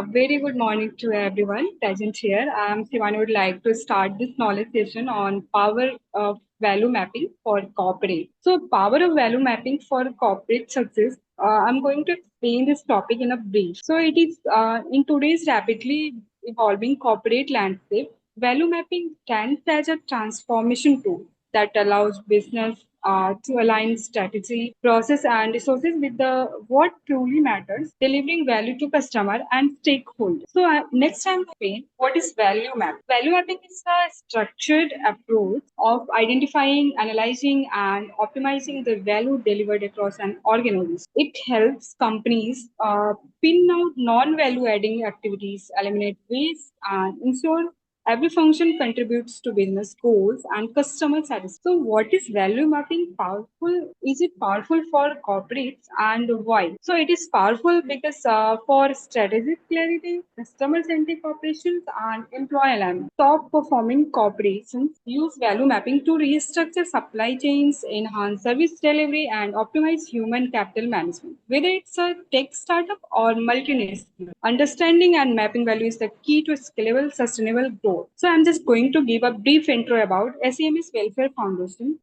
Very good morning to everyone present here. I am Shivani. Would like to start this knowledge session on power of value mapping for corporate. So, power of value mapping for corporate success. I'm going to explain this topic in a brief. So, it is in today's rapidly evolving corporate landscape. Value mapping stands as a transformation tool that allows business to align strategy, process, and resources with the what truly matters, delivering value to customer and stakeholders. So next time, explain what is value mapping. Value mapping is a structured approach of identifying, analyzing, and optimizing the value delivered across an organization. It helps companies pin out non-value adding activities, eliminate waste, and ensure every function contributes to business goals and customer satisfaction. So, what is value mapping powerful? Is it powerful for corporates and why? So, it is powerful because for strategic clarity, customer centric operations, and employee alignment, top performing corporations use value mapping to restructure supply chains, enhance service delivery, and optimize human capital management. Whether it's a tech startup or multinational, understanding and mapping value is the key to scalable, sustainable growth. So I'm just going to give a brief intro about SEMS Welfare Foundation.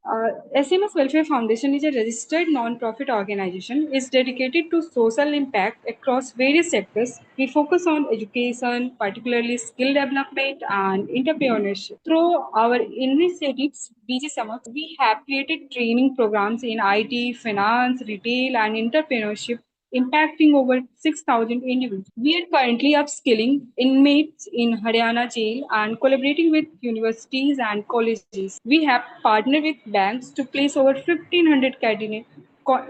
SEMS Welfare Foundation is a registered non-profit organization. It's dedicated to social impact across various sectors. We focus on education, particularly skill development and entrepreneurship. Through our initiatives, BG Summer, we have created training programs in IT, finance, retail, and entrepreneurship impacting over 6,000 individuals. We are currently upskilling inmates in Haryana jail and collaborating with universities and colleges. We have partnered with banks to place over 1,500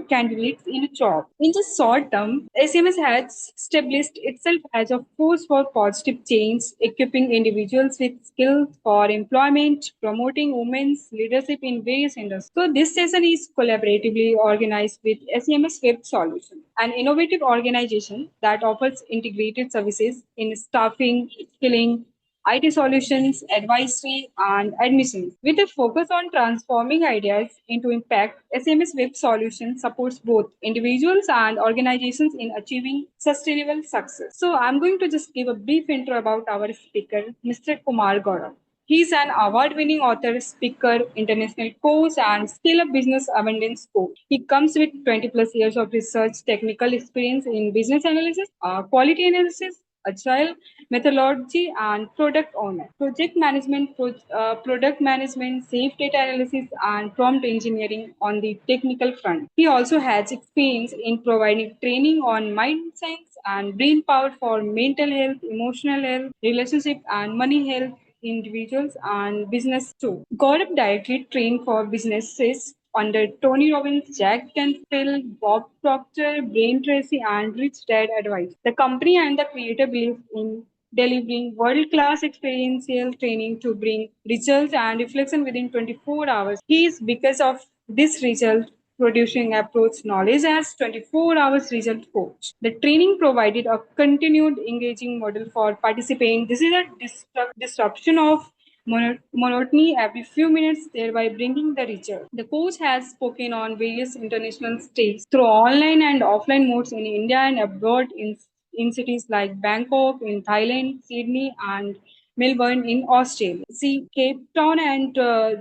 candidates in a job. In the short term, SMS has established itself as a force for positive change, equipping individuals with skills for employment, promoting women's leadership in various industries. So this session is collaboratively organized with SEMS Web Solution, an innovative organization that offers integrated services in staffing, skilling, IT solutions, advisory, and admissions. With a focus on transforming ideas into impact, SMS Web Solutions supports both individuals and organizations in achieving sustainable success. So, I'm going to just give a brief intro about our speaker, Mr. Kumar Gaurav. He is an award-winning author, speaker, international coach, and scale-up business abundance coach. He comes with 20 plus years of research, technical experience in business analysis, quality analysis, agile methodology, and product owner, project management, product management, safe data analysis, and prompt engineering on the technical front. He also has experience in providing training on mind science and brain power for mental health, emotional health, relationship, and money health individuals and business too. Gaurav directly trained for businesses under Tony Robbins, Jack Canfield, Bob Proctor, Brain Tracy, and Rich Dad Advice. The company and the creator believe in delivering world-class experiential training to bring results and reflection within 24 hours. He is because of this result producing approach knowledge as 24 hours result coach. The training provided a continued engaging model for participants. This is a disruption of monotony every few minutes, thereby bringing the result. The coach has spoken on various international stages through online and offline modes in India and abroad in cities like Bangkok, in Thailand, Sydney, and Melbourne in Australia. See Cape Town and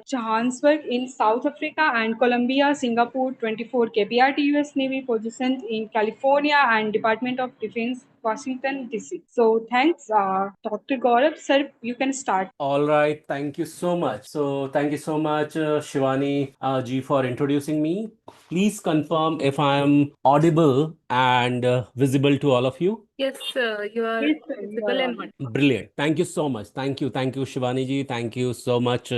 Johannesburg in South Africa and Colombia, Singapore, 24 KPRT US Navy positions in California and Department of Defense, Washington DC. So thanks, Dr. Gaurav. Sir, you can start. All right, thank you so much. So, thank you so much, Shivani ji, for introducing me. Please confirm if I am audible and visible to all of you. Yes, you are Yes, sir, you visible are and on. Brilliant. Thank you so much. Thank you, Shivani ji. Thank you so much,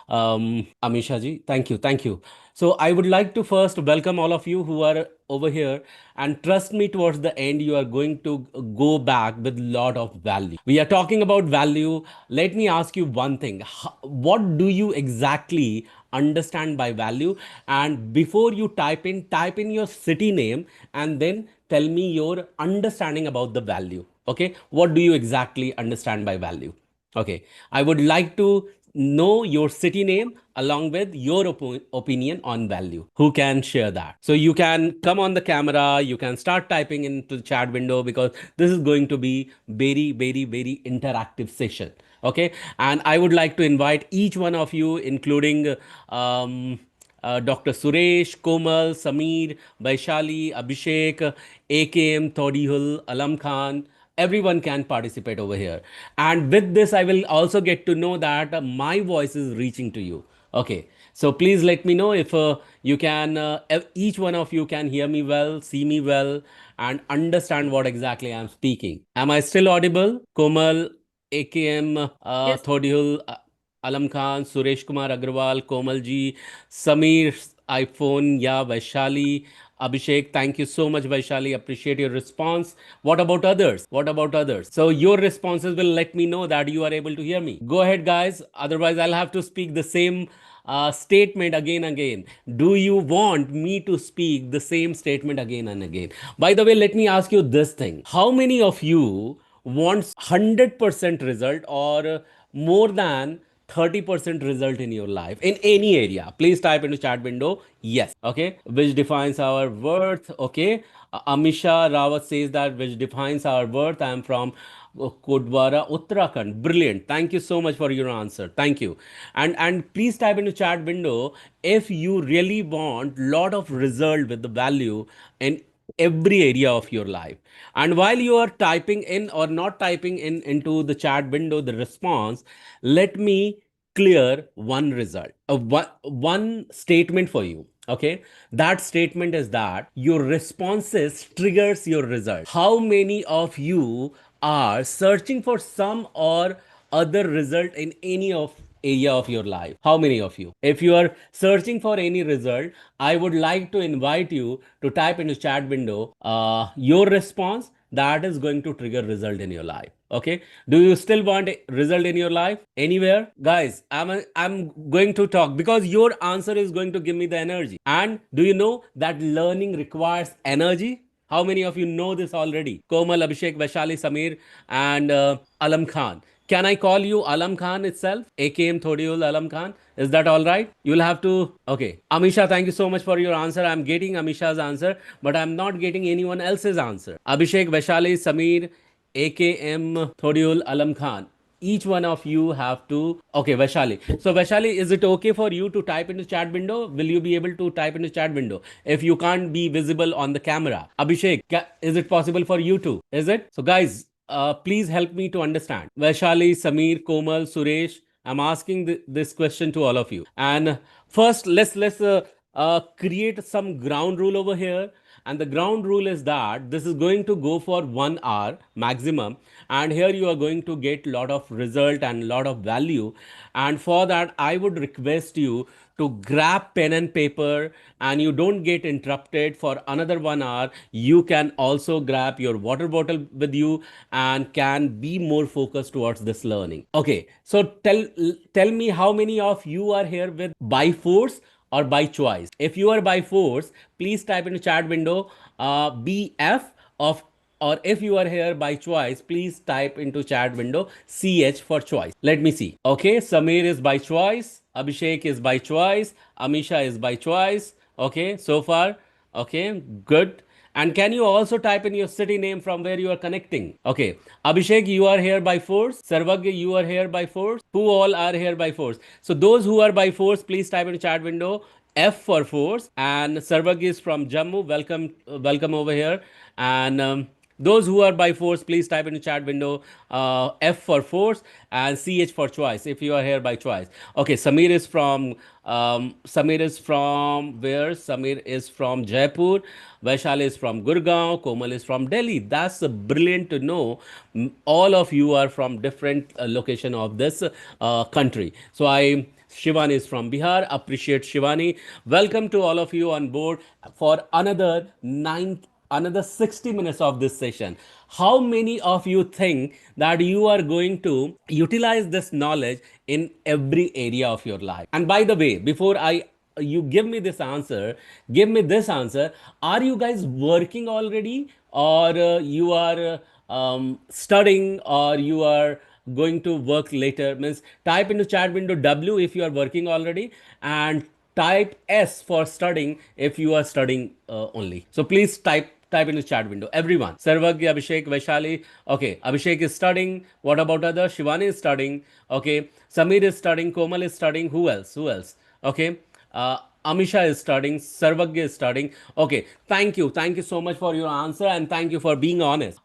Amisha ji. Thank you. So I would like to first welcome all of you who are over here, and trust me, towards the end you are going to go back with lot of value. We are talking about value. Let me ask you one thing. What do you exactly understand by value? And before you type in your city name and then tell me your understanding about the value. Okay, what do you exactly understand by value? Okay, I would like to know your city name along with your opinion on value. Who can share that? So you can come on the camera, you can start typing into the chat window, because this is going to be very, very, very interactive session. Okay. And I would like to invite each one of you, including Dr. Suresh, Komal, Sameer, Vaishali, Abhishek, AKM, Todihul, Alam Khan. Everyone can participate over here. And with this, I will also get to know that my voice is reaching to you. Okay. So please let me know if you can, each one of you can hear me well, see me well, and understand what exactly I'm speaking. Am I still audible? Komal, AKM, Yes. Thodihul, Alam Khan, Suresh Kumar Agrawal, Komal ji, Sameer, iPhone, yeah, Vaishali, Abhishek, thank you so much, Vaishali. Appreciate your response. What about others? What about others? So your responses will let me know that you are able to hear me. Go ahead, guys. Otherwise, I'll have to speak the same statement again and again. Do you want me to speak the same statement again and again? By the way, let me ask you this thing. How many of you wants 100% result, or more than 30% result in your life in any area? Please type into chat window yes. Okay, which defines our worth. Okay, Amisha Rawat says that which defines our worth. I am from Kodwara, Uttarakhand. Brilliant. Thank you so much for your answer. Thank you. And please type into chat window if you really want lot of result with the value in every area of your life. And while you are typing in or not typing in into the chat window the response, let me clear one result, one statement for you. Okay, that statement is that your responses triggers your result. How many of you are searching for some or other result in any of area of your life? How many of you? If you are searching for any result, I would like to invite you to type into chat window your response that is going to trigger result in your life. Okay, do you still want a result in your life anywhere? Guys, I'm going to talk because your answer is going to give me the energy. And do you know that learning requires energy? How many of you know this already? Komal, Abhishek, Vaishali, Sameer, and Alam Khan. Can I call you Alam Khan itself? AKM Thodiul Alam Khan. Is that all right? You'll have to. Okay. Amisha, thank you so much for your answer. I'm getting Amisha's answer, but I'm not getting anyone else's answer. Abhishek, Vaishali, Sameer, AKM Thodiul Alam Khan. Each one of you have to. Okay, Vaishali. So, Vaishali, is it okay for you to type into chat window? Will you be able to type into chat window if you can't be visible on the camera? Abhishek, is it possible for you to? Is it? So, guys, please help me to understand. Vaishali, Sameer, Komal, Suresh, I'm asking this question to all of you. And first, let's create some ground rule over here. And the ground rule is that this is going to go for 1 hour maximum, and here you are going to get lot of result and lot of value. And for that, I would request you to grab pen and paper, and you don't get interrupted for another 1 hour. You can also grab your water bottle with you and can be more focused towards this learning. Okay, so tell me how many of you are here with by force or by choice. If you are by force, please type in the chat window BF of, or if you are here by choice, please type into chat window CH for choice. Let me see. Okay, Sameer is by choice, Abhishek is by choice, Amisha is by choice. Okay, so far. Okay, good. And can you also type in your city name from where you are connecting? Okay. Abhishek, you are here by force. Sarvagya, you are here by force. Who all are here by force? So those who are by force, please type in the chat window F for force. And Sarvagya is from Jammu. Welcome, welcome over here. And those who are by force, please type in the chat window F for force and CH for choice if you are here by choice. Okay, Sameer is from where? Sameer is from Jaipur. Vaishali is from Gurgaon. Komal is from Delhi. That's brilliant to know. All of you are from different location of this country. So Shivani is from Bihar. Appreciate Shivani. Welcome to all of you on board for another 60 minutes of this session. How many of you think that you are going to utilize this knowledge in every area of your life? And by the way, before you give me this answer, give me this answer. Are you guys working already, or you are studying, or you are going to work later, means type into chat window W if you are working already, and type S for studying if you are studying only. So please type in the chat window. Everyone. Sarvagya, Abhishek, Vaishali. Okay. Abhishek is studying. What about others? Shivani is studying. Okay. Samir is studying. Komal is studying. Who else? Who else? Okay. Amisha is studying. Sarvagya is studying. Okay. Thank you. Thank you so much for your answer, and thank you for being honest.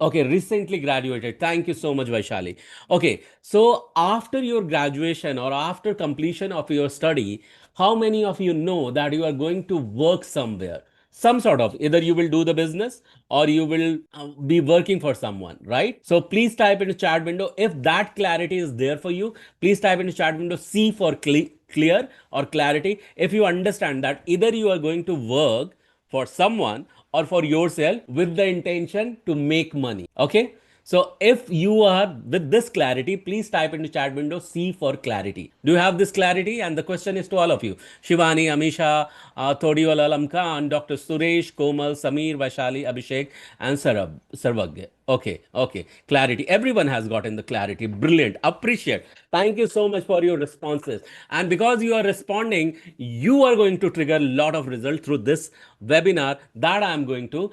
Okay, recently graduated. Thank you so much, Vaishali. Okay, so after your graduation or after completion of your study, how many of you know that you are going to work somewhere? Some sort of, either you will do the business or you will be working for someone, right? So please type into chat window if that clarity is there for you. Please type into chat window C for clear or clarity. If you understand that either you are going to work for someone or for yourself with the intention to make money. Okay. So if you are with this clarity, please type into chat window C for clarity. Do you have this clarity? And the question is to all of you. Shivani, Amisha, Thodiwal Alam Khan, Dr. Suresh, Komal, Samir, Vaishali, Abhishek, and Sarvagya. Okay, okay. Clarity. Everyone has gotten the clarity. Brilliant. Appreciate. Thank you so much for your responses. And because you are responding, you are going to trigger a lot of results through this webinar that I am going to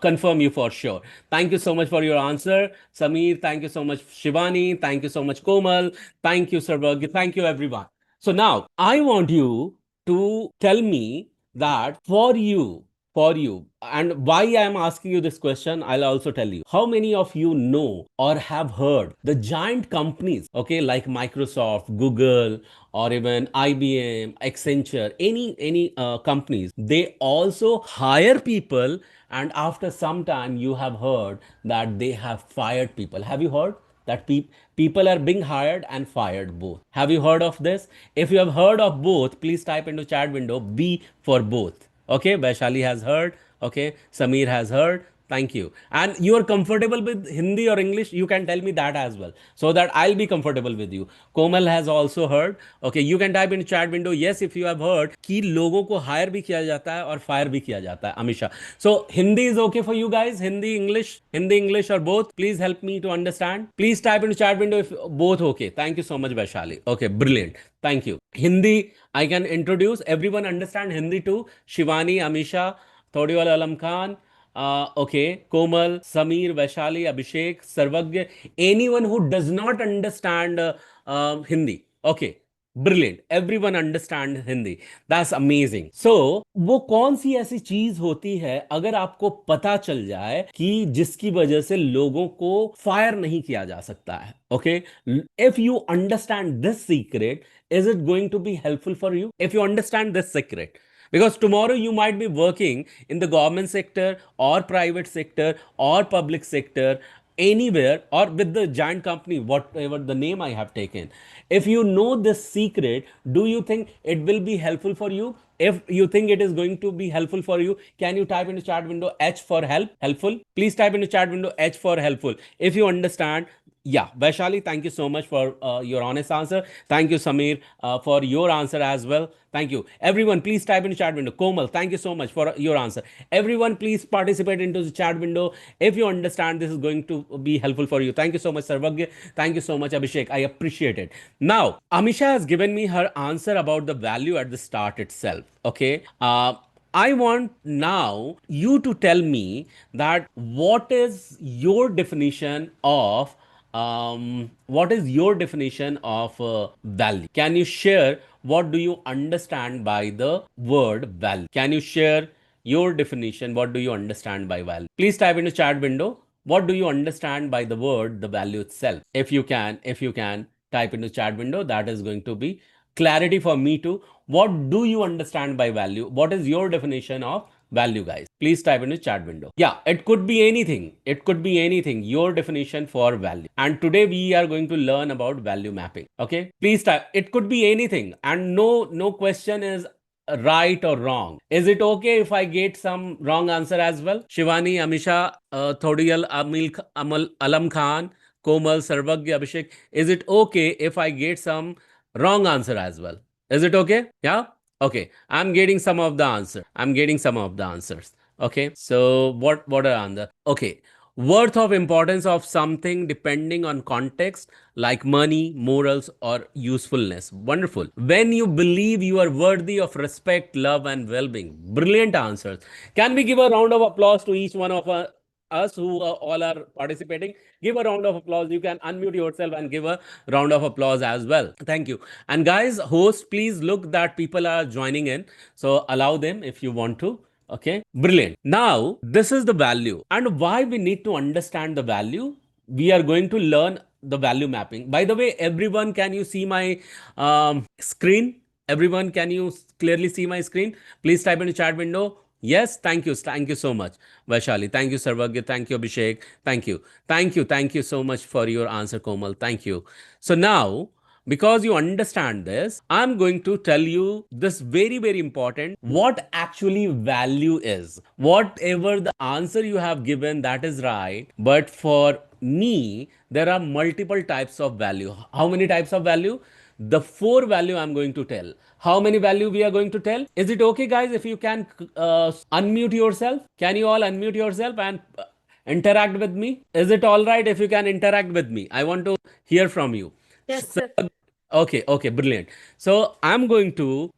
confirm you for sure. Thank you so much for your answer. Samir, thank you so much. Shivani, thank you so much. Komal, thank you, Sarvagya. Thank you, everyone. So now I want you to tell me that for you, and why I am asking you this question, I'll also tell you. How many of you know or have heard the giant companies, okay, like Microsoft, Google, or even IBM, Accenture, any companies, they also hire people, and after some time you have heard that they have fired people. Have you heard that people are being hired and fired both? Have you heard of this? If you have heard of both, please type into chat window B for both. Okay, Vaishali has heard. Okay, Samir has heard. Thank you. And you are comfortable with Hindi or English, you can tell me that as well, so that I'll be comfortable with you. Komal has also heard. Okay, you can type in chat window yes if you have heard कि लोगों को hire भी किया जाता है और fire भी किया जाता है. Amisha. So Hindi is okay for you guys? Hindi, English or both? Please help me to understand. Please type in chat window if both okay. Thank you so much, Vaishali. Okay, brilliant. Thank you. Hindi, I can introduce. Everyone understand Hindi too? Shivani, Amisha, Thodiwal Alam Khan, okay, Komal, Samir, Vaishali, Abhishek, Sarvagya, anyone who does not understand Hindi. Okay, brilliant. Everyone understand Hindi. That's amazing. So, वो कौन सी ऐसी चीज होती है अगर आपको पता चल जाए कि जिसकी वजह से लोगों को फायर नहीं किया जा सकता है? Okay, if you understand this secret, is it going to be helpful for you? If you understand this secret, because tomorrow you might be working in the government sector or private sector or public sector, anywhere, or with the giant company, whatever the name I have taken. If you know this secret, do you think it will be helpful for you? If you think it is going to be helpful for you, can you type into chat window H for helpful? Please type into chat window H for helpful. If you understand, yeah, Vaishali, thank you so much for your honest answer. Thank you, Samir, for your answer as well. Thank you. Everyone, please type in the chat window. Komal, thank you so much for your answer. Everyone, please participate into the chat window if you understand this is going to be helpful for you. Thank you so much, Sarvagya. Thank you so much, Abhishek. I appreciate it. Now, Amisha has given me her answer about the value at the start itself. Okay. I want now you to tell me that what is your definition of value? Can you share what do you understand by the word value? Can you share your definition? What do you understand by value? Please type into chat window. What do you understand by the word the value itself? If you can type into chat window, that is going to be clarity for me too. What do you understand by value? What is your definition of value, guys? Please type in the chat window. Yeah, it could be anything. It could be anything. Your definition for value. And today we are going to learn about value mapping. Okay. Please type. It could be anything. And no question is right or wrong. Is it okay if I get some wrong answer as well? Shivani, Amisha, Thodiyal, Alam Khan, Komal, Sarvagya, Abhishek. Is it okay if I get some wrong answer as well? Is it okay? Yeah? Okay. I'm getting some of the answers. Okay. So what are the? Okay. worth of importance of something depending on context, like money, morals, or usefulness. Wonderful. When you believe you are worthy of respect, love, and well-being. Brilliant answers. Can we give a round of applause to each one of us who all are participating? Give a round of applause. You can unmute yourself and give a round of applause as well. Thank you. And guys, host, please look that people are joining in, so allow them if you want to. Okay, brilliant. Now, this is the value and why we need to understand the value. We are going to learn the value mapping. By the way, everyone, can you see my screen? Everyone, can you clearly see my screen? Please type in the chat window. Yes, thank you. Thank you so much, Vaishali. Thank you, Sarvagya. Thank you, Abhishek. Thank you. Thank you. Thank you so much for your answer, Komal. Thank you. So now, because you understand this, I'm going to tell you this very, very important what actually value is. Whatever the answer you have given, that is right. But for me, there are multiple types of value. How many types of value? The four value I'm going to tell. How many value we are going to tell? Is it okay, guys, if you can unmute yourself? Can you all unmute yourself and interact with me? Is it all right if you can interact with me? I want to hear from you. Yes, sir. Okay, okay, brilliant. So I am going to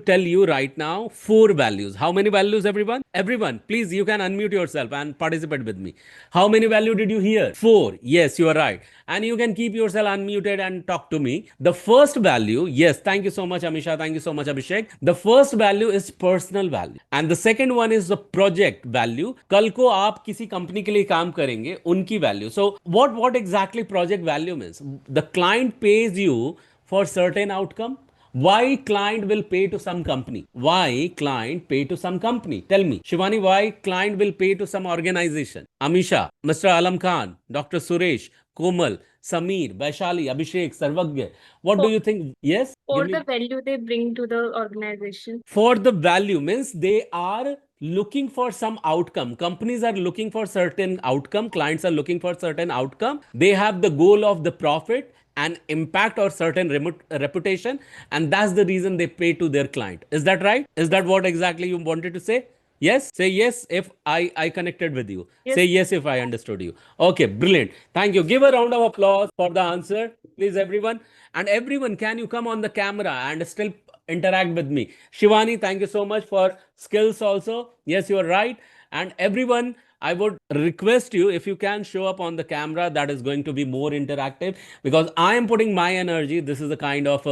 tell you right now four values. How many values, everyone? Everyone, please, you can unmute yourself and participate with me. How many value did you hear? Four. Yes, you are right. And you can keep yourself unmuted and talk to me. The first value, yes, thank you so much, Amisha. Thank you so much, Abhishek. The first value is personal value. And the second one is the project value. कल को आप किसी company के लिए काम करेंगे, उनकी value. So what exactly project value means? The client pays you for certain outcome. Why client will pay to some company? Why client pay to some company? Tell me, Shivani, why client will pay to some organization? Amisha, Mr. Alam Khan, Dr. Suresh, Komal, Sameer, Vaishali, Abhishek, Sarvagya. What do For, you think? Yes? for Give the me. value they bring to the organization. For the value means they are looking for some outcome. Companies are looking for certain outcome. Clients are looking for certain outcome. They have the goal of the profit and impact or certain reputation, and that's the reason they pay to their client. Is that right? Is that what exactly you wanted to say? Yes, say yes if I connected with you. Yes. Say yes if I understood you. Okay, brilliant. Thank you. Give a round of applause for the answer, please, everyone. And everyone, can you come on the camera and still interact with me? Shivani, thank you so much for skills also. Yes, you are right. And everyone, I would request you, if you can show up on the camera, that is going to be more interactive, because I am putting my energy. This is the kind of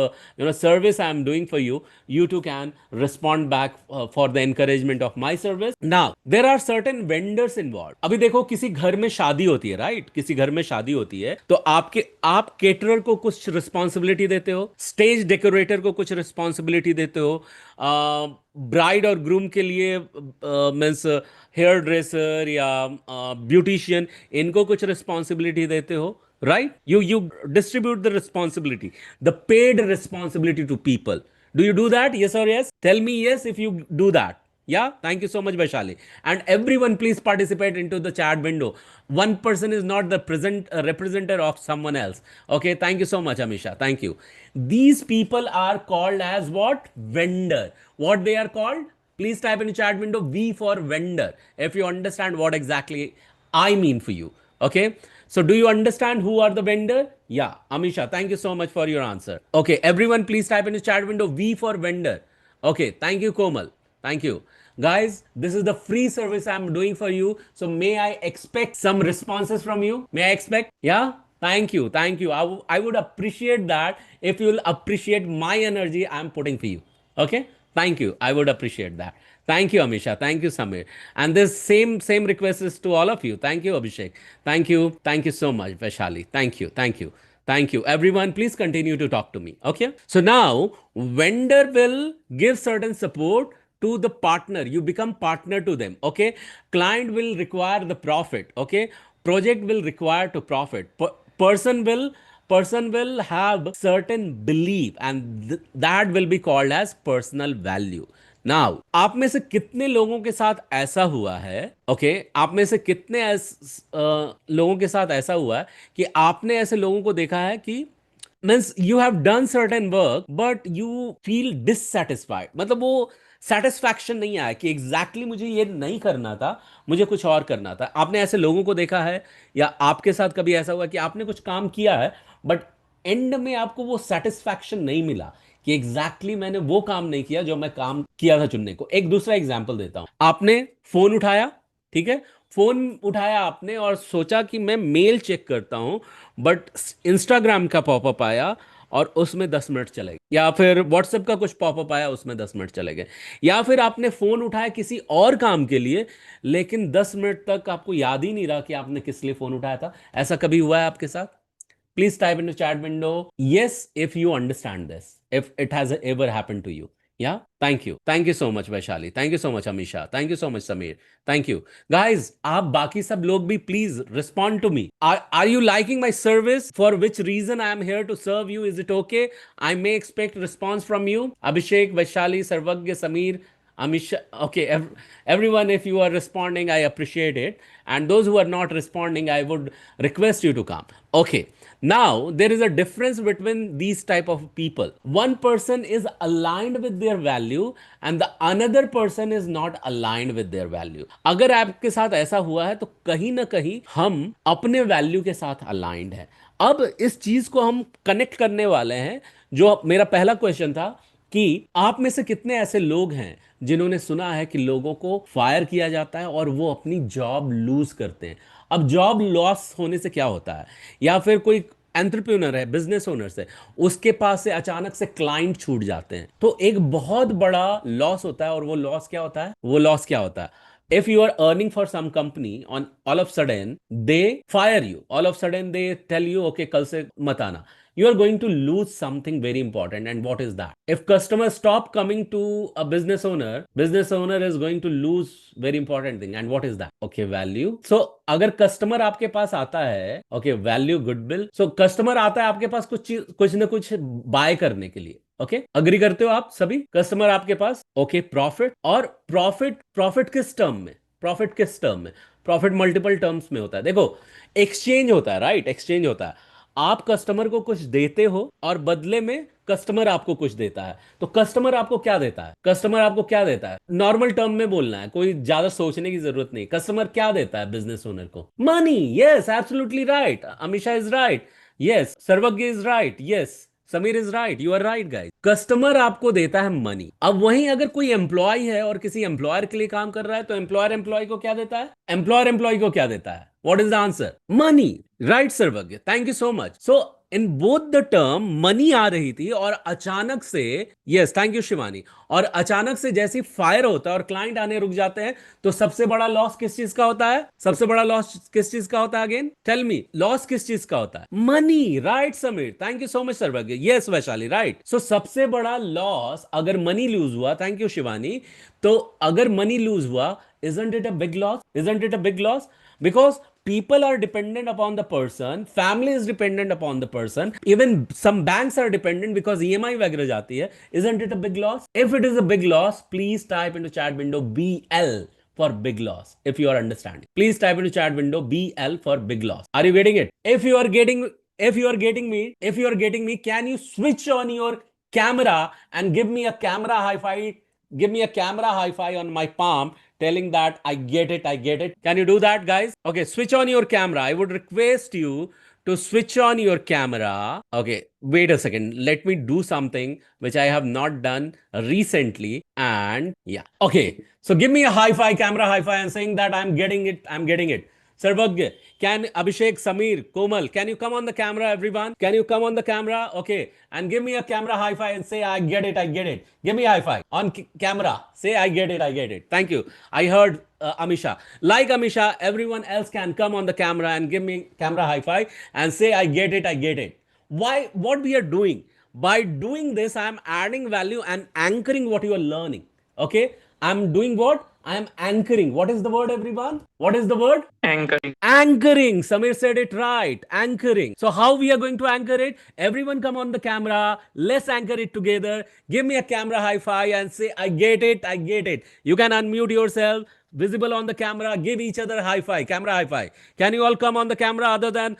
service I am doing for you. You too can respond back for the encouragement of my service. Now there are certain vendors involved. अभी देखो, किसी घर में शादी होती है, right? किसी घर में शादी होती है तो आप केटरर को कुछ रिस्पॉन्सिबिलिटी देते हो, स्टेज डेकोरेटर को कुछ रिस्पॉन्सिबिलिटी देते हो, ब्राइड और ग्रूम के लिए मीन्स हेयर ड्रेसर या ब्यूटिशियन, इनको कुछ रिस्पॉन्सिबिलिटी देते हो, right? You distribute the responsibility, the paid responsibility to people. Do you do that? Yes or yes? Tell me yes if you do that. Yeah, thank you so much, Vaishali. And everyone, please participate into the chat window. One person is not the representative of someone else. Okay, thank you so much, Amisha. Thank you. These people are called as what? Vendor. What they are called? Please type in the chat window V for vendor if you understand what exactly I mean for you. Okay. So do you understand who are the vendor? Yeah, Amisha, thank you so much for your answer. Okay, everyone, please type in the chat window V for vendor. Okay, thank you, Komal. Thank you. Guys, this is the free service I'm doing for you. So may I expect some responses from you? May I expect? Yeah? Thank you. Thank you. I would appreciate that if you'll appreciate my energy I'm putting for you. Okay? Thank you. I would appreciate that. Thank you, Amisha. Thank you, Samir. And this same request is to all of you. Thank you, Abhishek. Thank you. Thank you so much, Vaishali. Thank you. Thank you. Thank you. Everyone, please continue to talk to me. Okay. So now vendor will give certain support to the partner. You become partner to them. Okay. Client will require the profit. Okay. Project will require to profit. Person will have certain belief, and that will be called as personal value. Now आप में से कितने लोगों के साथ ऐसा हुआ है? ओके, आप में से कितने लोगों के साथ ऐसा हुआ है कि आपने ऐसे लोगों को देखा है कि means you have done certain work but you feel dissatisfied, मतलब वो सेटिस्फैक्शन नहीं आया कि एग्जैक्टली मुझे ये नहीं करना था, मुझे कुछ और करना था। आपने ऐसे लोगों को देखा है, या आपके साथ कभी ऐसा हुआ कि आपने कुछ काम किया है बट एंड में आपको वो सेटिस्फैक्शन नहीं मिला कि एग्जैक्टली मैंने वो काम नहीं किया जो मैं काम किया था चुनने को। एक दूसरा एग्जांपल देता हूं। आपने फोन उठाया, ठीक है, फोन उठाया आपने और सोचा कि मैं मेल चेक करता हूं, बट इंस्टाग्राम का पॉपअप आया और उसमें 10 मिनट चले गए, या फिर व्हाट्सएप का कुछ पॉपअप आया उसमें 10 मिनट चले गए, या फिर आपने फोन उठाया किसी और काम के लिए लेकिन 10 मिनट तक आपको याद ही नहीं रहा कि आपने किस लिए फोन उठाया था। ऐसा कभी हुआ है आपके साथ? Please type in the chat window yes if you understand this, if it has ever happened to you. Yeah, thank you, thank you so much Vaishali, thank you so much Amisha, thank you so much Sameer, thank you guys। आप बाकी सब लोग भी please respond to me। are you liking my service? For which reason I am here to serve you? Is it okay? I may expect response from you। Abhishek, Vaishali, Sarvagya, Sameer, Amisha, okay, everyone, if you are responding, I appreciate it. And those who are not responding, I would request you to come. Okay. Now, there is a difference between these type of people. One person is aligned with their value and the another person is not aligned with their value. अगर आपके साथ ऐसा हुआ है तो कहीं ना कहीं हम अपने वैल्यू के साथ अलाइंड है। अब इस चीज को हम कनेक्ट करने वाले हैं। जो मेरा पहला क्वेश्चन था कि आप में से कितने ऐसे लोग हैं जिन्होंने सुना है कि लोगों को फायर किया जाता है और वो अपनी जॉब लूज करते हैं। अब जॉब लॉस होने से क्या होता है, या फिर कोई एंटरप्रेन्योर है, बिजनेस ओनर है, उसके पास से अचानक से क्लाइंट छूट जाते हैं, तो एक बहुत बड़ा लॉस होता है। और वो लॉस क्या होता है? वो लॉस क्या होता है? If you are earning for some company, on all of sudden they fire you, all of sudden they tell you okay कल से मत आना, you are going to lose something very important। And what is that? If customers stop coming to a business owner is going to lose very important thing। And what is that? Okay, value। So अगर customer आपके पास आता है, okay, value, goodwill. So customer आता है आपके पास कुछ ना कुछ बाय करने के लिए। ओके, अग्री करते हो आप सभी? कस्टमर आपके पास, ओके, प्रॉफिट। और प्रॉफिट किस टर्म में? प्रॉफिट मल्टीपल टर्म्स में होता है। देखो, एक्सचेंज होता है, राइट? एक्सचेंज होता है। आप कस्टमर को कुछ देते हो और बदले में कस्टमर आपको कुछ देता है। तो कस्टमर आपको क्या देता है? कस्टमर आपको क्या देता है? नॉर्मल टर्म में बोलना है, कोई ज्यादा सोचने की जरूरत नहीं। कस्टमर क्या देता है बिजनेस ओनर को? Money. Yes, absolutely right. Amisha is right. Yes, Sarvagya is right. Yes, Sameer is right. You are right guys. Customer आपको देता है मनी। अब वहीं अगर कोई एम्प्लॉय है और किसी एम्प्लॉयर के लिए काम कर रहा है, तो एम्प्लॉयर एम्प्लॉय को क्या देता है? एम्प्लॉयर एम्प्लॉय को क्या देता है? What is the answer? Money. Right, Sarvagya. Thank you so much. So, in both the term, money आ रही थी और अचानक से, yes, thank you शिवानी, और अचानक से जैसे फायर होता है और क्लाइंट आने रुक जाते हैं, तो सबसे बड़ा लॉस किस चीज का होता है? सबसे बड़ा लॉस किस चीज का होता है? अगेन टेल मी, लॉस किस चीज का होता है? Money. Right Sameer, thank you so much Sarvagya. Yes Vaishali, right. So सबसे बड़ा लॉस अगर मनी लूज हुआ, थैंक यू शिवानी, तो अगर मनी लूज हुआ, isn't it a big loss? Isn't it a big loss? Because people are dependent upon the person, family is dependent upon the person, even some banks are dependent because EMI वगैरह जाती है। Isn't it a big loss? If it is a big loss, please type into chat window BL for big loss. If you are understanding, please type into chat window BL for big loss. Are you getting it? If you are getting me, can you switch on your camera and give me a camera high five? Give me a camera high five on my palm, telling that I get it, I get it. Can you do that, guys? Okay, switch on your camera. I would request you to switch on your camera. Okay, wait a second. Let me do something which I have not done recently. And yeah, okay. So give me a high five, camera high five, and saying that I'm getting it, I'm getting it. Sarvagya, can Abhishek, Sameer, Komal, can you come on the camera, everyone? Can you come on the camera? Okay, and give me a camera high five and say, I get it, I get it. Give me a high five on camera. Say, I get it, I get it. Thank you. I heard Amisha. Like Amisha, everyone else can come on the camera and give me camera high five and say, I get it, I get it. Why? What we are doing? By doing this, I am adding value and anchoring what you are learning. Okay? I'm doing what? I am anchoring. What is the word, everyone? What is the word? Anchoring. Anchoring. Samir said it right. Anchoring. So how we are going to anchor it? Everyone come on the camera. Let's anchor it together. Give me a camera high five and say, I get it. I get it. You can unmute yourself. Visible on the camera. Give each other a high five. Camera high five. Can you all come on the camera other than...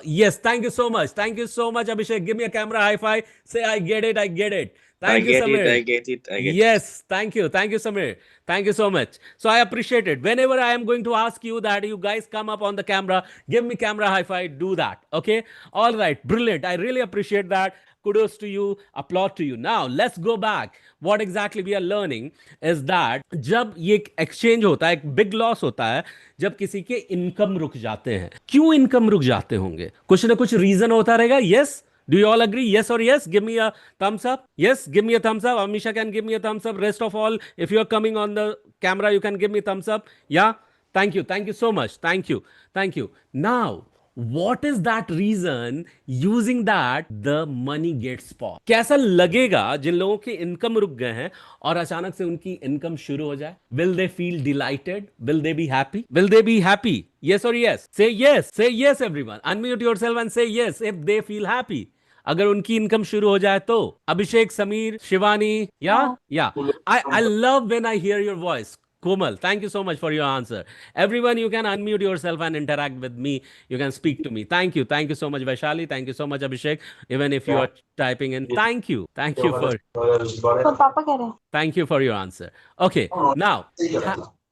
yes. Thank you so much. Thank you so much, Abhishek. Give me a camera high five. Say, I get it. I get it. Thank you, Samir. I get it. Yes, thank you, Samir. Thank you so much. So I appreciate it. Whenever I am going to ask you that you guys come up on the camera, give me camera high five, do that. Okay. All right. Brilliant. I really appreciate that. Kudos to you. Applaud to you. Now let's go back. What exactly we are learning is that जब ये exchange होता है, एक big loss होता है जब किसी के income रुक जाते हैं. क्यों income रुक जाते होंगे? कुछ ना कुछ reason होता रहेगा. Yes. Do you all agree? Yes or yes? Give me a thumbs up. Yes, give me a thumbs up. Amisha can give me a thumbs up. Rest of all, if you are coming on the camera, you can give me thumbs up. Yeah. Thank you. Thank you so much. Thank you. Thank you. Now, what is that reason using that the money gets paused? कैसा लगेगा जिन लोगों की income रुक गए हैं और अचानक से उनकी इनकम शुरू हो जाए? Will they feel delighted? Will they be happy? Will they be happy? Yes or yes? Say yes. Say yes, everyone. Unmute yourself and say yes if they feel happy. अगर उनकी इनकम शुरू हो जाए तो अभिषेक, समीर, शिवानी, या I love when I hear your voice. Komal, thank you so much for your answer. Everyone, you can unmute yourself and interact with me. You can speak to me. Thank you so much, Vaishali. Thank you so much, Abhishek. Even if you are typing in, thank you for. Papa कह रहे हैं. Thank you for your answer. Okay, now.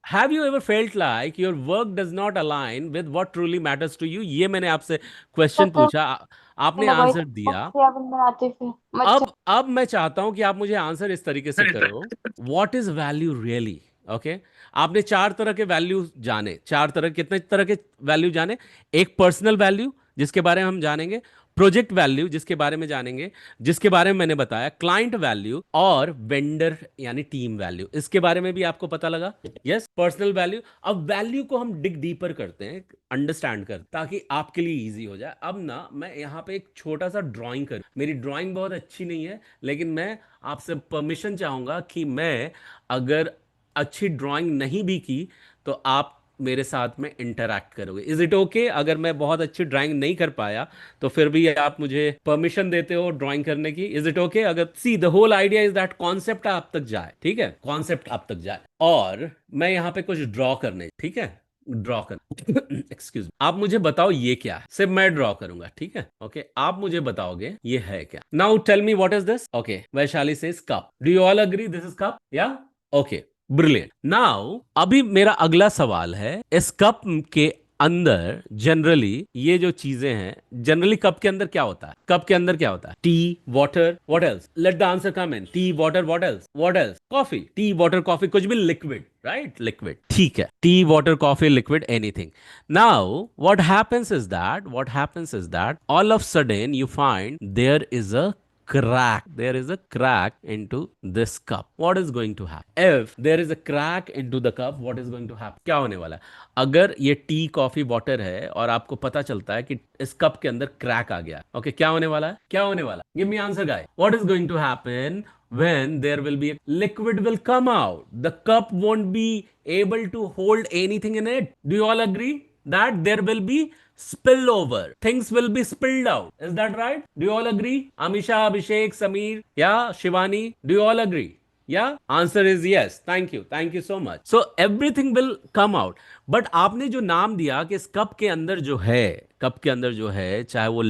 Have you ever felt like your work does not align with what truly matters to you? ये मैंने आपसे question पूछा, आपने answer दिया. अब मैं चाहता हूं कि आप मुझे आंसर इस तरीके से करो. What is value really? Okay आपने 4 तरह के वैल्यू जाने. 4 तरह, कितने तरह के वैल्यू जाने? एक पर्सनल वैल्यू जिसके बारे में हम जानेंगे, प्रोजेक्ट वैल्यू जिसके बारे में जानेंगे, जिसके बारे में मैंने बताया, क्लाइंट वैल्यू और वेंडर यानी टीम वैल्यू. इसके बारे में भी आपको पता लगा. Yes, personal value. अब वैल्यू को हम डिग डीपर करते हैं, अंडरस्टैंड कर, ताकि आपके लिए इजी हो जाए. अब ना मैं यहाँ पे एक छोटा सा ड्राइंग कर, मेरी ड्राइंग बहुत अच्छी नहीं है, लेकिन मैं आपसे परमिशन चाहूंगा कि मैं अगर अच्छी ड्राइंग नहीं भी की तो आप मेरे साथ में इंटरैक्ट करोगे. Is it okay? अगर मैं बहुत अच्छी ड्राइंग नहीं कर पाया तो फिर भी आप मुझे परमिशन देते हो ड्राइंग करने की. Is it okay? अगर see the whole idea is that concept आप तक जाए. ठीक है, कॉन्सेप्ट आप तक जाए और मैं यहाँ पे कुछ ड्रॉ करने. ठीक है, ड्रॉ कर एक्सक्यूज मी. आप मुझे बताओ ये क्या है. सिर्फ मैं ड्रॉ करूंगा. ठीक है, ओके आप मुझे बताओगे ये है क्या. Now tell me what is this. Okay, Vaishali says cup. Do you all agree this is cup? या ओके, ब्रिलियंट. नाउ अभी मेरा अगला सवाल है, इस कप के अंदर जनरली ये जो चीजें हैं, जनरली कप के अंदर क्या होता है? कप के अंदर क्या होता है? Tea, water, what else? Let the answer come in. Tea, water, what else? What else? Coffee. Tea, water, coffee, कुछ भी लिक्विड, राइट? लिक्विड. ठीक है, tea, water, coffee, liquid, anything. Now what happens is that all of sudden you find there is a crack. There is a crack into this cup. What is going to happen? If there is a crack into the cup, what is going to happen? क्या होने वाला है? अगर ये T, coffee, water है और आपको पता चलता है कि इस कप के अंदर क्रैक आ गया, ओके क्या होने वाला है? क्या होने वाला है? Give me answer, guy. What is going to happen when there will be a liquid will come out? The cup won't be able to hold anything in it. Do you all agree that there will be spillover? Things will be spilled out. Is that right? Do you all agree? Amisha, Abhishek, Sameer, yeah, Shivani, do you all agree? Yeah, answer is yes. Thank you so much. So everything will come out. But आपने जो नाम दिया कि इस cup के अंदर जो है, चाहे वो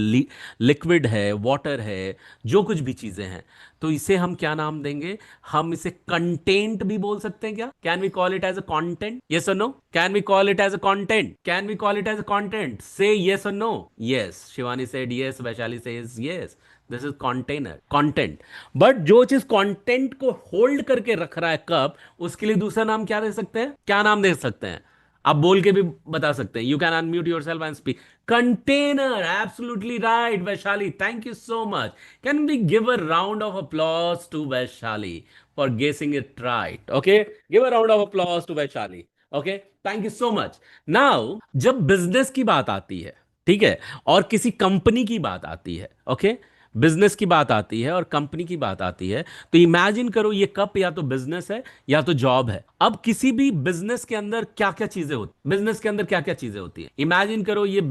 लिक्विड है, वाटर है, जो कुछ भी चीजें हैं, तो इसे हम क्या नाम देंगे? हम इसे कंटेंट भी बोल सकते हैं क्या? Can we call it as a content? Yes और no? Can we call it as a content? Can we call it as a content? Say yes और no? Yes. Shivani said yes, Vaishali says yes. This is content. But जो चीज content को hold करके रख रहा है cup, उसके लिए दूसरा नाम क्या दे सकते हैं? क्या नाम दे सकते हैं? आप बोल के भी बता सकते हैं. You can unmute yourself and speak. Container. Absolutely right Vaishali. Thank you so much. Can we give a round of applause to Vaishali for guessing it right? Okay, give a round of applause to Vaishali. Okay, thank you so much. Now जब business की बात आती है, ठीक है, और किसी company की बात आती है, ओके, बिजनेस की बात आती है और कंपनी की बात आती है, तो इमेजिन करो ये कप या तो बिजनेस है या तो जॉब है. अब किसी भी बिजनेस के अंदर क्या क्या चीजें होती, बिजनेस के अंदर क्या क्या चीजें होती है? इमेजिन करो ये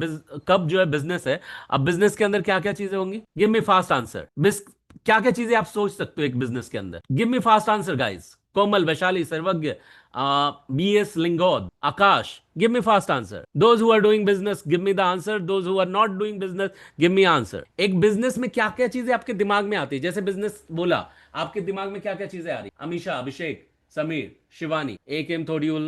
कप जो है बिजनेस है. अब बिजनेस के अंदर क्या क्या चीजें होंगी? Give me fast answer. क्या क्या चीजें आप सोच सकते हो एक बिजनेस के अंदर? Give me fast answer guys. Komal, Vaishali, Sarvagya, BS Lingod, Akash, give me fast answer. Those who are doing business, give me the answer. Those who are not doing business, give me answer. एक business में क्या क्या चीजें आपके दिमाग में आती है? जैसे बिजनेस बोला, आपके दिमाग में क्या क्या चीजें आ रही? अमीशा, अभिषेक, Samir, Shivani, A.K.M. Thodiul,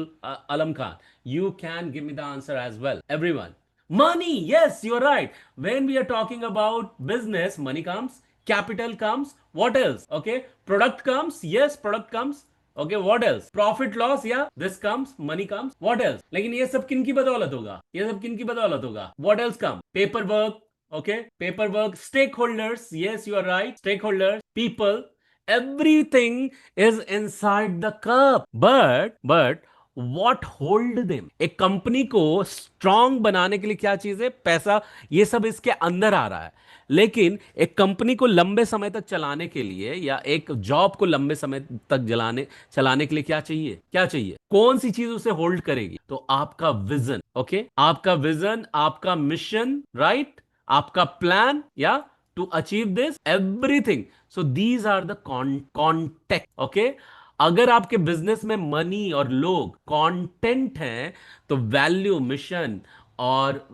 Alam Khan. You can give me the answer as well. Everyone. Money. Yes, you're right. When we are talking about business, money comes, capital comes. What else? Okay. Product comes. Yes, product comes. Okay, what else? Profit loss, yeah, this comes, money comes. What else? लेकिन ये सब किन की बदौलत होगा? ये सब किन की बदौलत होगा? What else come? Paperwork, okay, paperwork, stakeholders, yes, you are right, stakeholders, people, everything is inside the cup. But what hold them? एक कंपनी को स्ट्रांग बनाने के लिए क्या चीज है? पैसा, ये सब इसके अंदर आ रहा है। लेकिन एक कंपनी को लंबे समय तक चलाने के लिए या एक जॉब को लंबे समय तक चलाने के लिए क्या चाहिए? क्या चाहिए? कौन सी चीज उसे होल्ड करेगी? तो आपका विजन, ओके, आपका विजन, आपका मिशन, राइट, आपका प्लान, या to achieve this everything. So these are the contact, okay. अगर आपके बिजनेस में मनी और लोग कंटेंट हैं तो वैल्यू, मिशन और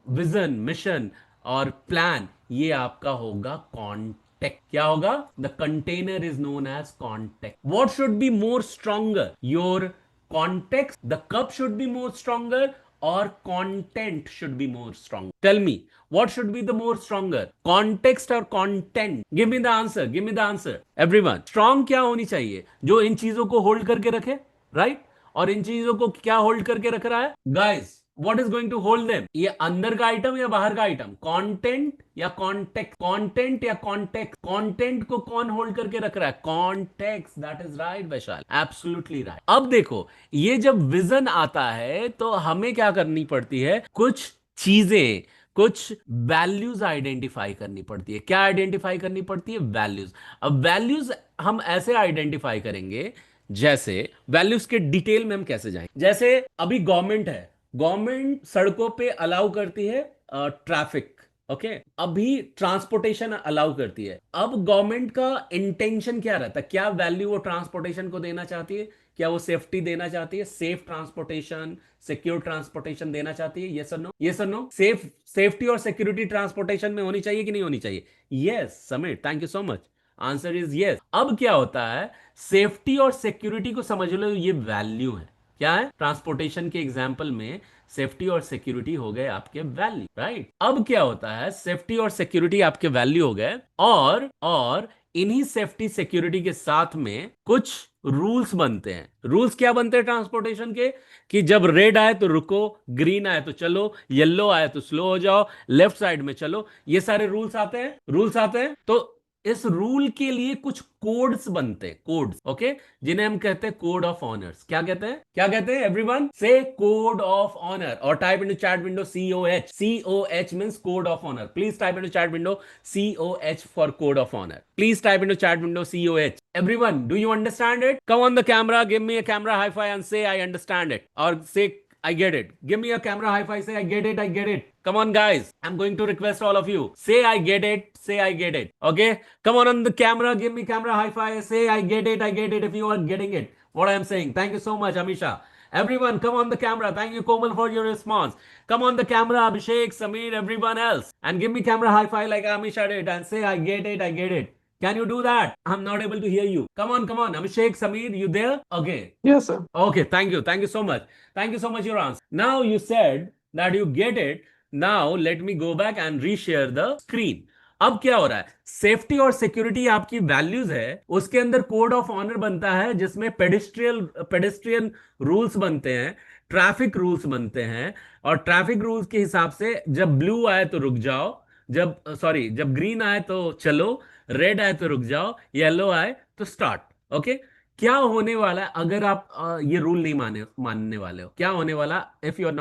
विजन, मिशन और प्लान, ये आपका होगा कॉन्टेक्ट। क्या होगा? The container is known as contact. What should be more stronger? Your contact, the cup should be more stronger or content should be more strong? Tell me, what should be the more stronger, context or content? Give me the answer, give me the answer, everyone. Strong क्या होनी चाहिए? जो इन चीजों को hold करके रखे, right? और इन चीजों को क्या होल्ड करके रख रहा है? Guys, what is going to hold them? ये अंदर का आइटम या बाहर का आइटम? कंटेंट या कॉन्टेक्ट? कंटेंट या कॉन्टेक्ट? कंटेंट को कौन होल्ड करके रख रहा है? Contact. That is right Vaishal, absolutely right. अब देखो, ये जब विजन आता है तो हमें क्या करनी पड़ती है? कुछ चीजें, कुछ वैल्यूज आइडेंटिफाई करनी पड़ती है। क्या आइडेंटिफाई करनी पड़ती है? वैल्यूज। अब वैल्यूज हम ऐसे आइडेंटिफाई करेंगे, जैसे वैल्यूज के डिटेल में हम कैसे जाएंगे? जैसे अभी गवर्नमेंट है, गवर्नमेंट सड़कों पे अलाउ करती है ट्रैफिक, ओके, अभी ट्रांसपोर्टेशन अलाउ करती है। अब गवर्नमेंट का इंटेंशन क्या रहता है? क्या वैल्यू वो ट्रांसपोर्टेशन को देना चाहती है? क्या वो सेफ्टी देना चाहती है? सेफ ट्रांसपोर्टेशन, सिक्योर ट्रांसपोर्टेशन देना चाहती है? यस और नो? यस और नो? सेफ्टी और सिक्योरिटी ट्रांसपोर्टेशन में होनी चाहिए कि नहीं होनी चाहिए? Yes Sameer, thank you so much, answer is yes. अब क्या होता है? सेफ्टी और सिक्योरिटी को समझ लो, ये वैल्यू है। क्या है? ट्रांसपोर्टेशन के एग्जाम्पल में सेफ्टी और सिक्योरिटी हो गए आपके वैल्यू, राइट? अब क्या होता है? सेफ्टी और सिक्योरिटी आपके वैल्यू हो गए, और इन्हीं सेफ्टी सिक्योरिटी के साथ में कुछ रूल्स बनते हैं। रूल्स क्या बनते हैं ट्रांसपोर्टेशन के? कि जब रेड आए तो रुको, ग्रीन आए तो चलो, येलो आए तो स्लो हो जाओ, लेफ्ट साइड में चलो, ये सारे रूल्स आते हैं। रूल्स आते हैं तो इस रूल के लिए कुछ कोड्स बनते हैं, कोड्स, ओके, जिन्हें हम कहते हैं कोड ऑफ ऑनर्स। क्या कहते हैं? क्या कहते हैं? एवरीवन से कोड ऑफ ऑनर, और type into chat window COH। COH means code of honour. Please type into chat window COH for code of honour. Please type into chat window COH। Everyone, do you understand it? Come on the camera, give me a camera high five and say I understand it, or say I get it. Give me a camera high five, say I get it, I get it. Come on guys, I'm going to request all of you, say I get it, say I get it. Okay, come on the camera, give me camera high five, say I get it, I get it, if you are getting it what I am saying. Thank you so much Amisha. Everyone come on the camera. Thank you Komal for your response. Come on the camera, Abhishek, Sameer, everyone else, and give me camera high five like Amisha did and say I get it, I get it. Can you do that? I'm not able to hear you. Come on, Abhishek, Sameer, you there? Okay. Yes, sir. Okay, thank you so much. Thank you so much your answer. Now you said that you get it. Now let me go back and reshare the screen. अब क्या हो रहा है? Safety और security आपकी values है, उसके अंदर कोड ऑफ ऑनर बनता है जिसमें पेडेस्ट्रियन रूल्स बनते हैं, ट्रैफिक रूल्स बनते हैं, और ट्रैफिक रूल्स के हिसाब से जब ब्लू आए तो रुक जाओ, जब ग्रीन आए तो चलो, रेड आए तो रुक जाओ, येलो आए तो स्टार्ट। ओके, क्या होने वाला है अगर आप ये रूल नहीं मानने वाले हो? क्या होने वाला if you are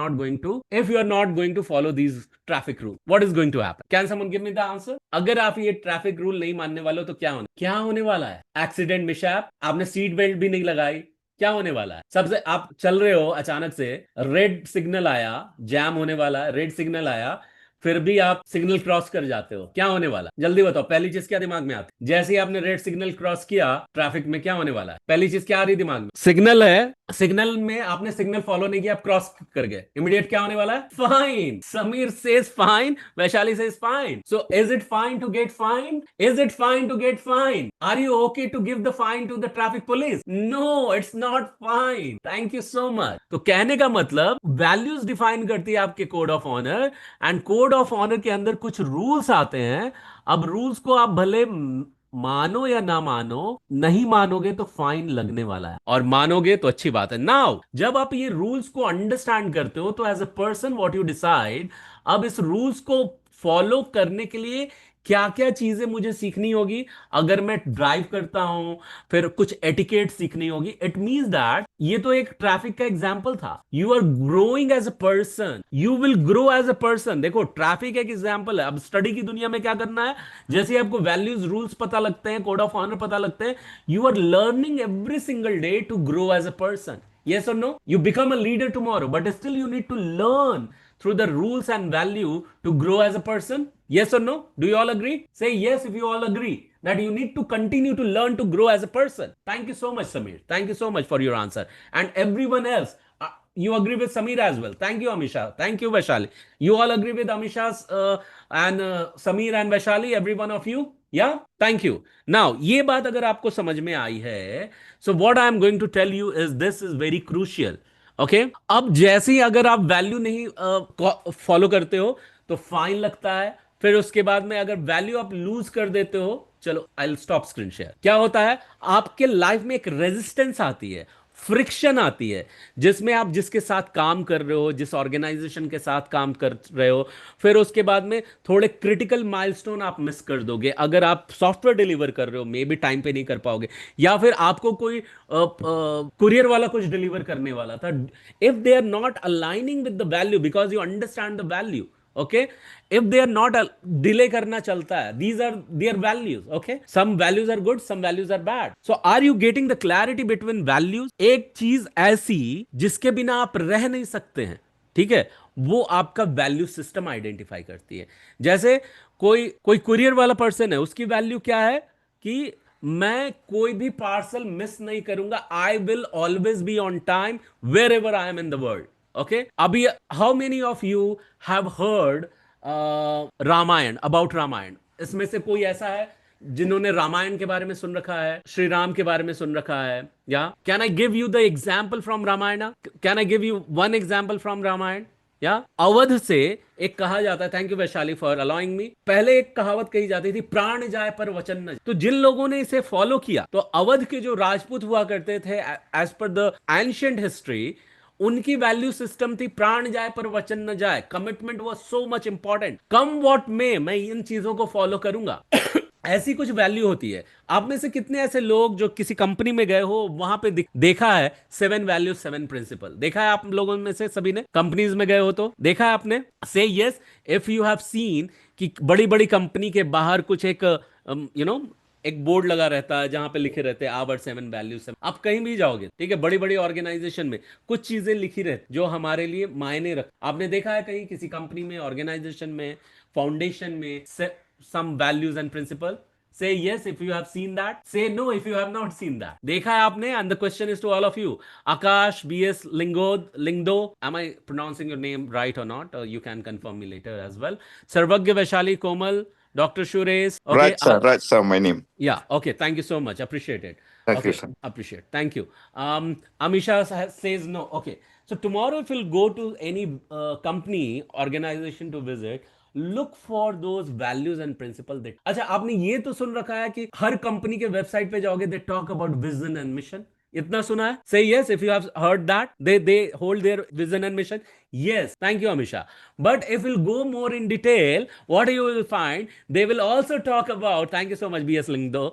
not going to follow these traffic rules? What is going to happen? Can someone give me the answer? अगर आप ये ट्रैफिक रूल नहीं मानने वाले हो तो क्या होने वाला है? एक्सीडेंट, मिसहैप, आपने सीट बेल्ट भी नहीं लगाई, क्या होने वाला है? सबसे आप चल रहे हो, अचानक से रेड सिग्नल आया, जैम होने वाला है, रेड सिग्नल आया, फिर भी आप सिग्नल क्रॉस कर जाते हो, क्या होने वाला? जल्दी बताओ, पहली चीज क्या दिमाग में आती? जैसे ही आपने रेड सिग्नल क्रॉस किया ट्रैफिक में, क्या होने वाला है? पहली चीज क्या आ रही दिमाग में? सिग्नल है, सिग्नल में आपने सिग्नल फॉलो नहीं किया, आप क्रॉस कर गए, इमीडिएट क्या होने वाला है? Fine. Sameer says fine, Vaishali says fine. So is it fine to get fine? Is it fine to get fine? Are you okay to give the fine to the traffic police? No, it's not fine. Thank you so much. तो कहने का मतलब values define करती है आपके code of honour, and code of honour के अंदर कुछ रूल्स आते हैं। अब रूल्स को आप भले मानो या ना मानो, नहीं मानोगे तो फाइन लगने वाला है, और मानोगे तो अच्छी बात है। नाउ जब आप ये रूल्स को अंडरस्टैंड करते हो तो as a person what you decide, अब इस रूल्स को फॉलो करने के लिए क्या क्या चीजें मुझे सीखनी होगी। अगर मैं ड्राइव करता हूं, फिर कुछ एटिकेट सीखनी होगी। इट मींस दैट ये तो एक ट्रैफिक का एग्जांपल था। You are growing as a person, you will grow as a person. देखो ट्रैफिक एक एग्जांपल है। अब स्टडी की दुनिया में क्या करना है, जैसे आपको वैल्यूज रूल्स पता लगते हैं, कोड ऑफ ऑनर पता लगते हैं, you are learning every single day to grow as a person. Yes or no? You become a leader tomorrow, but still you need to learn through the rules and value to grow as a person. Yes or no? Do you all agree? Say yes if you all agree that you need to continue to learn to grow as a person. Thank you so much, Samir. Thank you so much for your answer. And everyone else, you agree with Samir as well. Thank you, Amisha. Thank you, Vaishali. You all agree with Amisha's and Samir and Vaishali, every one of you? Yeah? Thank you. Now, ये बात अगर आपको समझ में आई है, so what I am going to tell you is this is very crucial. Okay अब जैसे ही अगर आप वैल्यू नहीं फॉलो करते हो तो फाइन लगता है। फिर उसके बाद में अगर वैल्यू आप लूज कर देते हो, चलो I will stop screen share. क्या होता है, आपके लाइफ में एक रेजिस्टेंस आती है, फ्रिक्शन आती है, जिसमें आप जिसके साथ काम कर रहे हो, जिस ऑर्गेनाइजेशन के साथ काम कर रहे हो, फिर उसके बाद में थोड़े क्रिटिकल माइलस्टोन आप मिस कर दोगे। अगर आप सॉफ्टवेयर डिलीवर कर रहे हो, मे बी टाइम पे नहीं कर पाओगे, या फिर आपको कोई कुरियर वाला कुछ डिलीवर करने वाला था। If they are not aligning with the value, because you understand the value, okay, if they are not delay करना चलता है, these are their values, okay, some values are good, some values are bad. So are you getting the clarity between values? एक चीज ऐसी जिसके बिना आप रह नहीं सकते हैं, ठीक है, वो आपका वैल्यू सिस्टम आइडेंटिफाई करती है। जैसे कोई कुरियर वाला पर्सन है, उसकी वैल्यू क्या है कि मैं कोई भी पार्सल मिस नहीं करूंगा, I will always be on time wherever I am in the world. Okay, अभी how many of you have heard Ramayan, about Ramayan? इसमें से कोई ऐसा है जिन्होंने रामायण के बारे में सुन रखा है, श्री राम के बारे में सुन रखा है? या can I give you the example from Ramayan? Can I give you one example from Ramayan? या अवध से एक कहा जाता है, thank you Vaishali for allowing me, पहले एक कहावत कही जाती थी, प्राण जाए पर वचन न जाए। तो जिन लोगों ने इसे फॉलो किया, तो अवध के जो राजपूत हुआ करते थे, as per the ancient history, उनकी वैल्यू सिस्टम थी प्राण जाए पर वचन न जाए। Commitment was so much important. Come what may, मैं इन चीजों को फॉलो करूंगा। ऐसी कुछ वैल्यू होती है। आप में से कितने ऐसे लोग जो किसी कंपनी में गए हो, वहां पे देखा है 7 वैल्यूज 7 प्रिंसिपल? देखा है आप लोगों में से सभी ने? कंपनीज में गए हो तो देखा है आपने? से yes if you have seen कि बड़ी बड़ी कंपनी के बाहर कुछ एक एक बोर्ड लगा रहता है जहां पे लिखे रहते हैं आवर 7 वैल्यूज। आप कहीं भी जाओगे, ठीक है, बड़ी बड़ी ऑर्गेनाइजेशन में कुछ चीजें लिखी रहती जो हमारे लिए मायने रख। आपने देखा है कहीं किसी कंपनी में, ऑर्गेनाइजेशन में, फाउंडेशन में some values and principle? Say yes if you have seen that. Say no if you have not seen that. देखा है आपने? And the question is to all of you. Akash, BS, Lingdo. Am I pronouncing your name right or not? Or you can confirm me later as well. Sarvagya, Vaishali, Komal, Dr. Suresh. Okay. Right, sir, my name. Yeah, okay. Thank you so much. Appreciate it. Thank Okay, you, sir. appreciate. Thank you. Amisha says no. Okay. So tomorrow if you'll go to any company, organization to visit, look for those values and principles that. अच्छा, आपने ये तो सुन रखा है कि हर company के website पे जाओगे, they talk about vision and mission. इतना सुना है? Say yes if you have heard that. They hold their vision and mission. Yes, thank you, Amisha. But if we'll go more in detail, what you will find, they will also talk about. Thank you so much, BS Lingdo.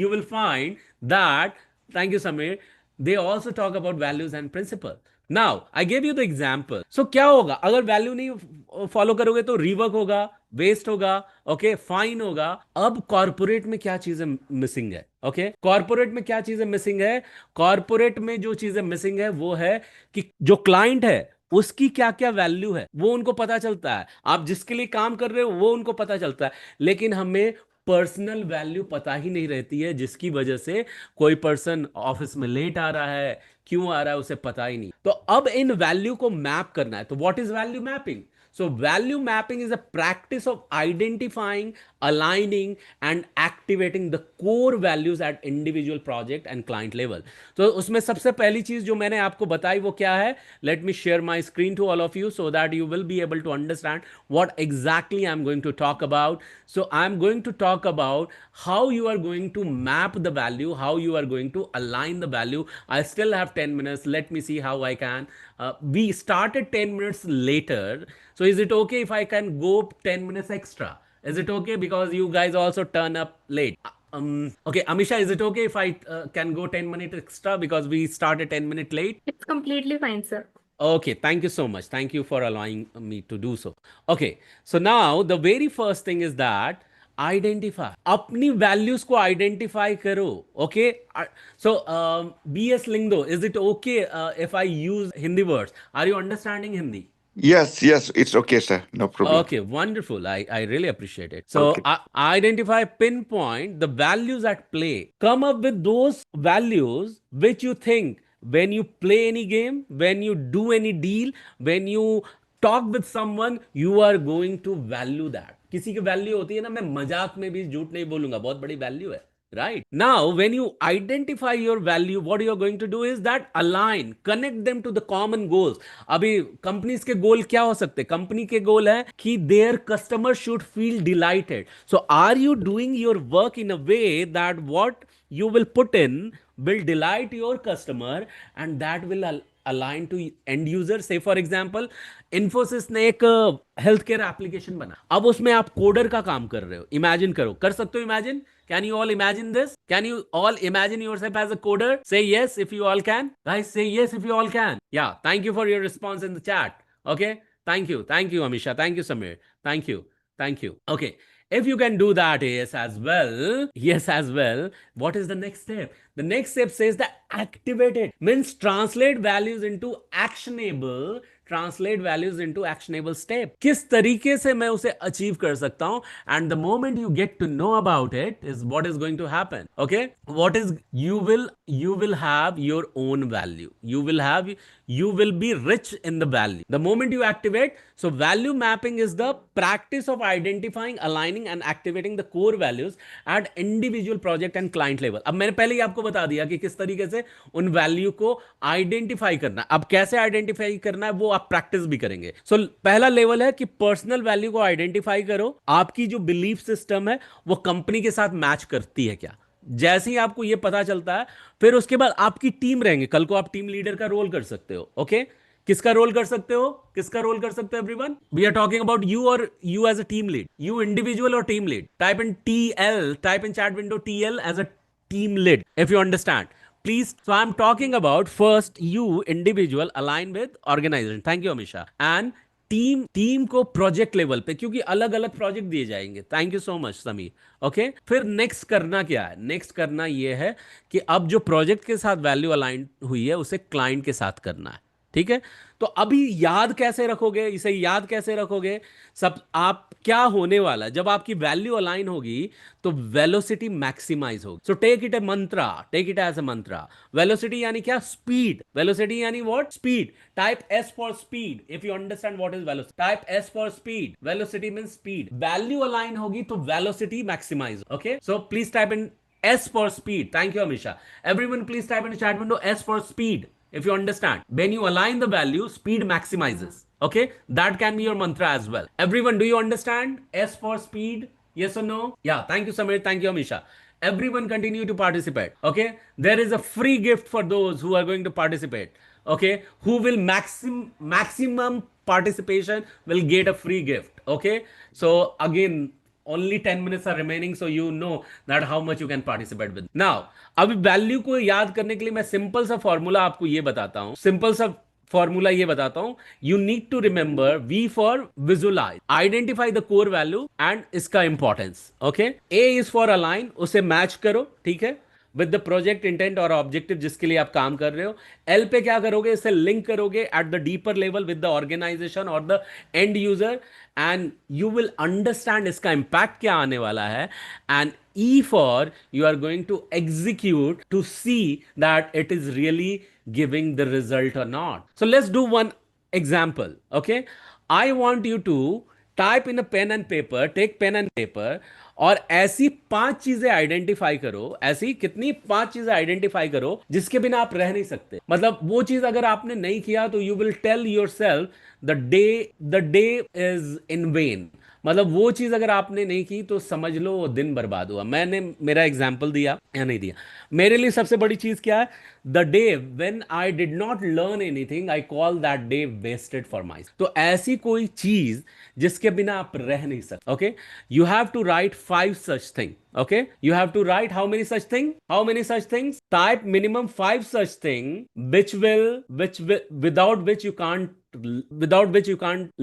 You will find that. Thank you, Samir. They also talk about values and principles. Now I gave you the example. So क्या होगा अगर value नहीं follow करोगे? तो rework होगा, waste होगा, okay, fine होगा। अब कॉर्पोरेट में क्या चीजें मिसिंग है? ओके, कॉर्पोरेट में क्या चीजें मिसिंग है? कॉर्पोरेट में जो चीजें मिसिंग है वो है कि जो क्लाइंट है उसकी क्या क्या वैल्यू है वो उनको पता चलता है। आप जिसके लिए काम कर रहे हो वो उनको पता चलता है, लेकिन हमें पर्सनल वैल्यू पता ही नहीं रहती है, जिसकी वजह से कोई पर्सन ऑफिस में लेट आ रहा है, क्यों आ रहा है उसे पता ही नहीं। तो अब इन वैल्यू को मैप करना है। तो what is value mapping? So value mapping is a practice of identifying, aligning and activating the core values at individual project and client level. तो उसमें सबसे पहली चीज जो मैंने आपको बताई वो क्या है? Let me share my screen to all of you so that you will be able to understand what exactly I'm going to talk about. So I'm going to talk about how you are going to map the value, how you are going to align the value. I still have 10 minutes. Let me see how I can. We started 10 minutes later. So is it okay if I can go 10 minutes extra? Is it okay? Because you guys also turn up late. Okay, Amisha, is it okay if I can go 10 minutes extra because we started 10 minutes late? It's completely fine, sir. Okay, thank you so much. Thank you for allowing me to do so. Okay, so now the very first thing is that identify. अपनी values को identify करो. Okay, so BS Lingdo, is it okay if I use Hindi words? Are you understanding Hindi? Yes, it's okay, sir. No problem. Okay, wonderful. I really appreciate it. So Okay. identify, pinpoint the values at play. Come up with those values which you think when you play any game, when you do any deal, when you talk with someone, you are going to value that. किसी की value होती है ना, मैं मजाक में भी झूठ नहीं बोलूंगा, बहुत बड़ी वैल्यू है. Right. Now, when you identify your value, what you are going to do is that align, connect them to the common goals. अभी companies के goal क्या हो सकते हैं? Company के goal है कि their customers should feel delighted. So, are you doing your work in a way that what you will put in will delight your customer and that will align to end user? Say for example, Infosys ने एक health care application बना. अब उसमें आप coder का काम कर रहे हो. इमेजिन करो, कर सकते हो imagine? Can you all imagine this? Can you all imagine yourself as a coder? Say yes if you all can. Guys, say yes if you all can. Yeah, thank you for your response in the chat. Okay, thank you, Amisha, thank you, Samir, thank you. Okay, if you can do that, yes as well, what is the next step? The next step says that activate it, means translate values into actionable step. किस तरीके से मैं उसे achieve कर सकता हूं? And the moment you get to know about it is what is going to happen. Okay, what is you will have your own value. You will be rich in the value the moment you activate. So value mapping is the practice of identifying, aligning and activating the core values at individual project and client level. अब मैंने पहले ही आपको बता दिया कि किस तरीके से उन वैल्यू को आइडेंटिफाई करना है. अब कैसे आइडेंटिफाई करना है वो आप प्रैक्टिस भी करेंगे. सो पहला लेवल है कि पर्सनल वैल्यू को आइडेंटिफाई करो. आपकी जो बिलीफ सिस्टम है वो कंपनी के साथ मैच करती है क्या? जैसे ही आपको ये पता चलता है, फिर उसके बाद आपकी टीम रहेंगे. कल को आप टीम लीडर का रोल कर सकते हो. ओके, किसका रोल कर सकते हो everyone? We are talking about you और you as a team lead, you individual और team lead. Type in TL, type in chat window TL as a team lead if you understand, please. So I'm talking about first you individual align with organization. Thank you Amisha. And team को project level पे, क्योंकि अलग अलग project दिए जाएंगे. Thank you so much Sameer. Okay, फिर next करना क्या है? नेक्स्ट करना ये है कि अब जो प्रोजेक्ट के साथ वैल्यू अलाइन हुई है उसे क्लाइंट के साथ करना है. ठीक है, तो अभी याद कैसे रखोगे? सब आप क्या होने वाला जब आपकी वैल्यू अलाइन होगी तो वेलोसिटी मैक्सिमाइज होगी. So take it as a mantra. Velocity यानी क्या? स्पीड. वेलोसिटी यानी what? Speed. Type S for speed if you understand what is velocity. Type S for speed. Velocity means speed. Value align होगी तो velocity maximise. Okay, so please type in S for speed. Thank you Amisha. Everyone please type in the chat window S for speed. If you understand, when you align the value, speed maximizes. Okay, that can be your mantra as well. Everyone, do you understand? S for speed, yes or no? Yeah, thank you Samir, thank you Amisha. Everyone continue to participate. Okay, there is a free gift for those who are going to participate. Okay, who will maximum participation will get a free gift. Okay, so again, only 10 minutes are remaining, so you know that how much you can participate with. Now, अभी value को याद करने के लिए मैं simple सा formula आपको ये बताता हूं. You need to remember V for visualize, identify the core value and इसका importance. Okay, A is for align, उसे मैच करो. ठीक है, विद द प्रोजेक्ट इंटेंट और ऑब्जेक्टिव जिसके लिए आप काम कर रहे हो. L पे क्या करोगे? इसे लिंक करोगे at the deeper level with the organisation और the end user and you will understand इसका इंपैक्ट क्या आने वाला है. And E for you are going to execute to see that it is really giving the result or not. So let's do one example. Okay, I want you to type in a pen and paper, take pen and paper, और ऐसी 5 चीजें identify करो, ऐसी कितनी 5 चीजें identify करो जिसके बिना आप रह नहीं सकते। मतलब वो चीज अगर आपने नहीं किया तो you will tell yourself the day is in vain. मतलब वो चीज अगर आपने नहीं की तो समझ लो वो दिन बर्बाद हुआ। मैंने मेरा एग्जाम्पल दिया या नहीं दिया? मेरे लिए सबसे बड़ी चीज क्या है? The day when I did not learn anything, I call that day wasted for my. तो ऐसी कोई चीज जिसके बिना आप रह नहीं सकते। Okay, you have to write 5 such things. Okay, you have to write how many such things? How many such things? Type minimum 5 such things which will without which you can't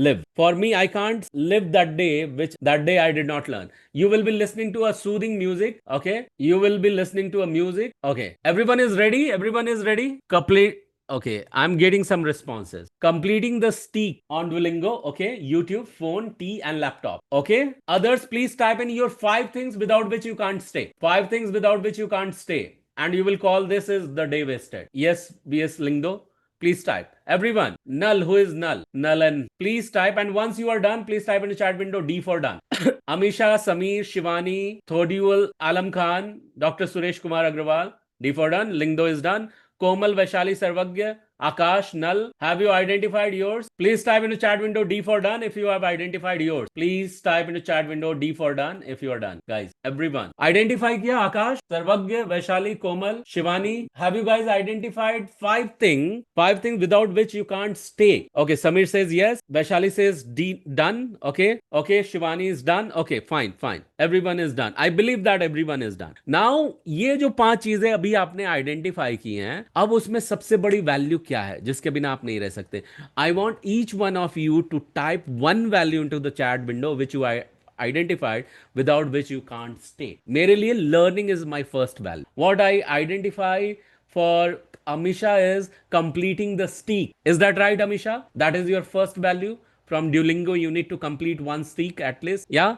live. For me, I can't live that day I did not learn. You will be listening to a soothing music. Okay, you will be listening to a music. Okay, everyone is ready. Everyone is ready. Complete. Okay, I'm getting some responses. Completing the steak on Duolingo. Okay, YouTube, phone, tea, and laptop. Okay, others, please type in your 5 things without which you can't stay. 5 things without which you can't stay. And you will call this is the day wasted. Yes, BS Lingdo. Please type. Everyone. Null. Who is Null? Null. And please type. And once you are done, please type in the chat window D for done. Amisha, Sameer, Shivani, Thodiul, Alam Khan, Dr. Suresh Kumar Agrawal. D for done. Lingdo is done. Komal, Vaishali, Sarvagya, Akash, Null. Have you identified yours? Please type in the chat window D for done if you have identified yours. Please type in the chat window D for done if you are done. Guys, everyone. Identify kiya? Akash, Sarvagya, Vaishali, Komal, Shivani. Have you guys identified 5 things? 5 things without which you can't stay. Okay, Samir says yes. Vaishali says D done. Okay. Okay, Shivani is done. Okay, fine. Everyone is done. I believe that everyone is done. Now, ये जो 5 चीजें अभी आपने identify की हैं, अब उसमें सबसे बड़ी वैल्यू क्या है जिसके बिना आप नहीं रह सकते? I want each one of you to type one value into the chat window which you identified without which you can't stay. मेरे लिए learning is my first value. What I identify for Amisha is completing the steak. Is that right, Amisha? That is your first value. From Duolingo, you need to complete 1 steak at least. Yeah?